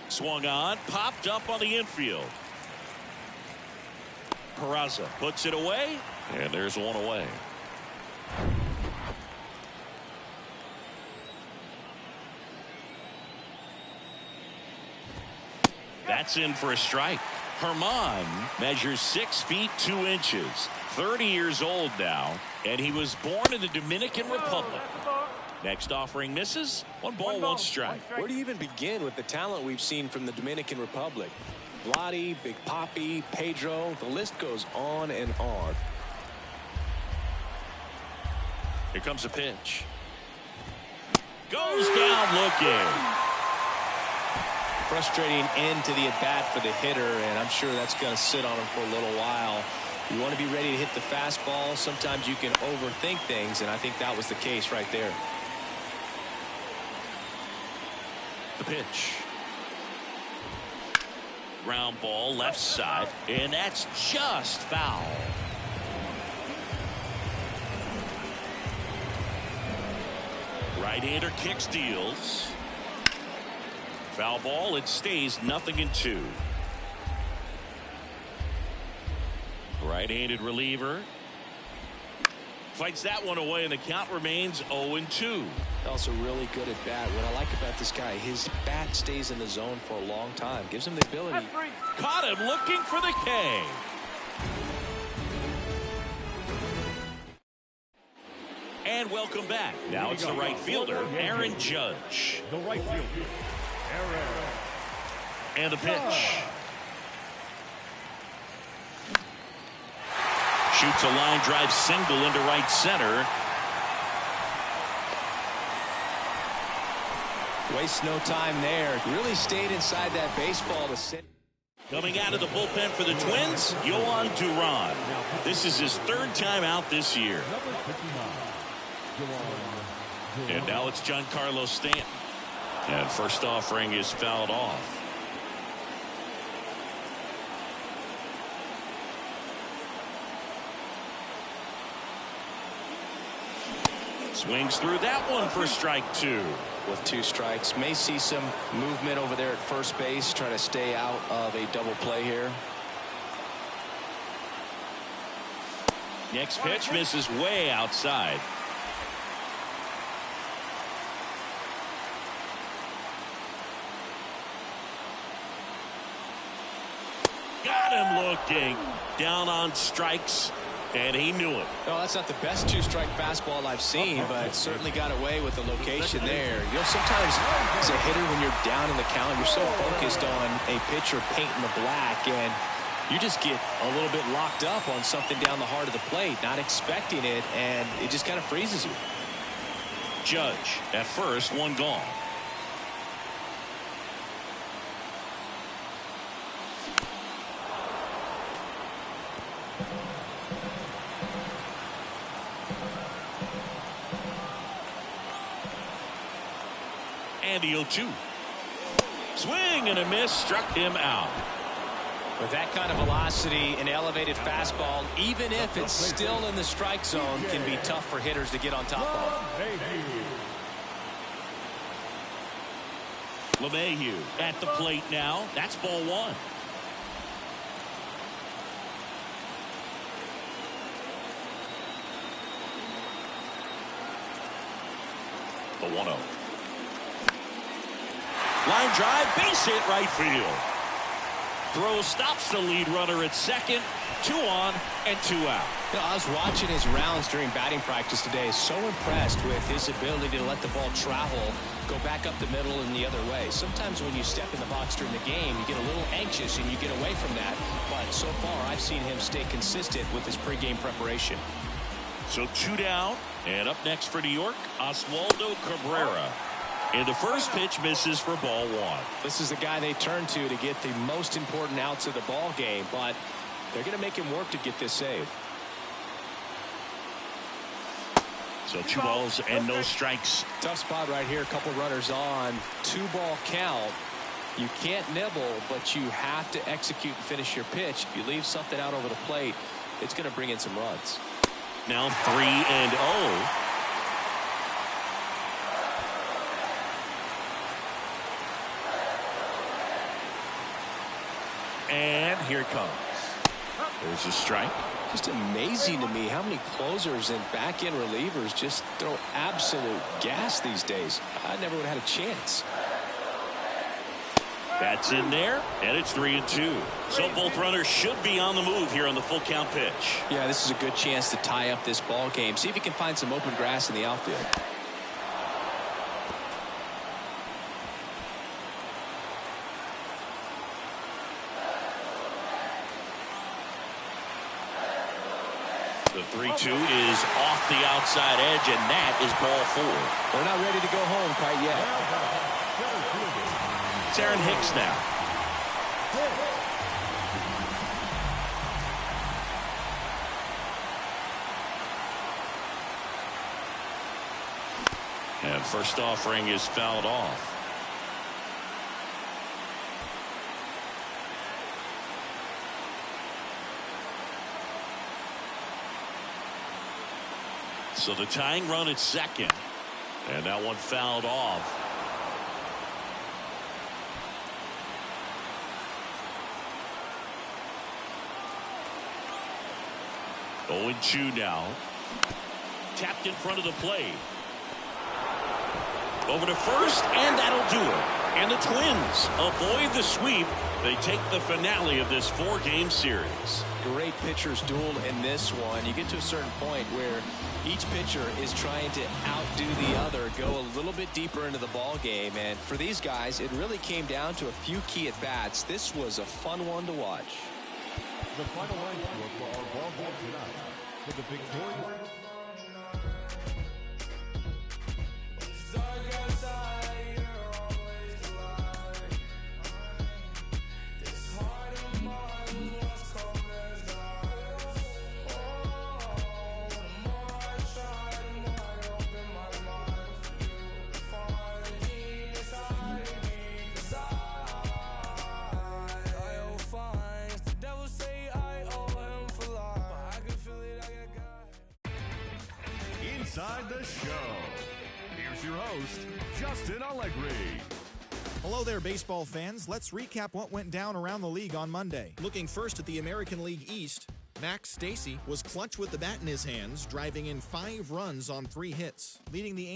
Swung on, popped up on the infield. Peraza puts it away, and there's one away. That's in for a strike. Herman measures 6 feet 2 inches, 30 years old now, and he was born in the Dominican Republic. Next offering misses. 1 ball, 1 strike. Where do you even begin with the talent we've seen from the Dominican Republic? Vladi, Big Papi, Pedro, the list goes on and on. Here comes a pitch. Goes down looking. Frustrating end to the at-bat for the hitter, and I'm sure that's going to sit on him for a little while. You want to be ready to hit the fastball. Sometimes you can overthink things, and I think that was the case right there. The pitch. Ground ball left side, and that's just foul. Right-hander kicks, deals. Foul ball. It stays 0-2. Right-handed reliever fights that one away, and the count remains 0-2. Also really good at bat. What I like about this guy, his bat stays in the zone for a long time. Gives him the ability. Caught him looking for the K. And welcome back. Now it's the right fielder, Aaron Judge. The right fielder, Aaron. And the pitch. Shoots a line drive single into right center. Waste no time there. Really stayed inside that baseball to sit. Coming out of the bullpen for the Twins, Yohan Duran. This is his third time out this year. And now it's Giancarlo Stanton. And first offering is fouled off. Swings through that one for strike two. With 2 strikes, may see some movement over there at first base, trying to stay out of a double play here. Next pitch misses way outside. Got him looking. Down on strikes. And he knew it. No, that's not the best 2-strike fastball I've seen, but certainly got away with the location there. You know, sometimes as a hitter, when you're down in the count, you're so focused on a pitcher painting the black, and you just get a little bit locked up on something down the heart of the plate, not expecting it, and it just kind of freezes you. Judge at first, one gone. And the 0-2. Swing and a miss, struck him out. With that kind of velocity, an elevated fastball, even if it's still in the strike zone, can be tough for hitters to get on top of. LeMahieu at the plate now. That's ball one. The 1-0. Line drive, base hit right field. Throw stops the lead runner at second. 2 on and 2 out. You know, I was watching his rounds during batting practice today. So impressed with his ability to let the ball travel, go back up the middle and the other way. Sometimes when you step in the box during the game, you get a little anxious and you get away from that. But so far, I've seen him stay consistent with his pregame preparation. So 2 down, and up next for New York, Oswaldo Cabrera. And the first pitch misses for ball one. This is the guy they turn to get the most important outs of the ball game, but they're going to make him work to get this save. So 2 balls and no strikes. Tough spot right here. A couple runners on. 2-ball count. You can't nibble, but you have to execute and finish your pitch. If you leave something out over the plate, it's going to bring in some runs. Now 3-0. And here it comes. There's a strike. Just amazing to me how many closers and back-end relievers just throw absolute gas these days. I never would have had a chance. That's in there, and it's 3-2. So both runners should be on the move here on the full count pitch. Yeah, this is a good chance to tie up this ball game. See if you can find some open grass in the outfield. The 3-2 is off the outside edge, and that is ball 4. We're not ready to go home quite yet. It's Aaron Hicks now. And first offering is fouled off. So the tying run at second, and that one fouled off. Oh, 0-2 now. Tapped in front of the plate. Over to first, and that'll do it. And the Twins avoid the sweep. They take the finale of this 4-game series. Great pitchers duel in this one. You get to a certain point where each pitcher is trying to outdo the other, go a little bit deeper into the ball game. And for these guys, it really came down to a few key at-bats. This was a fun one to watch. The final line score for our ball game tonight. For the victorious Inside the Show. Here's your host, Justin Allegri. Hello there, baseball fans. Let's recap what went down around the league on Monday. Looking first at the American League East, Max Stasey was clutch with the bat in his hands, driving in 5 runs on 3 hits, leading the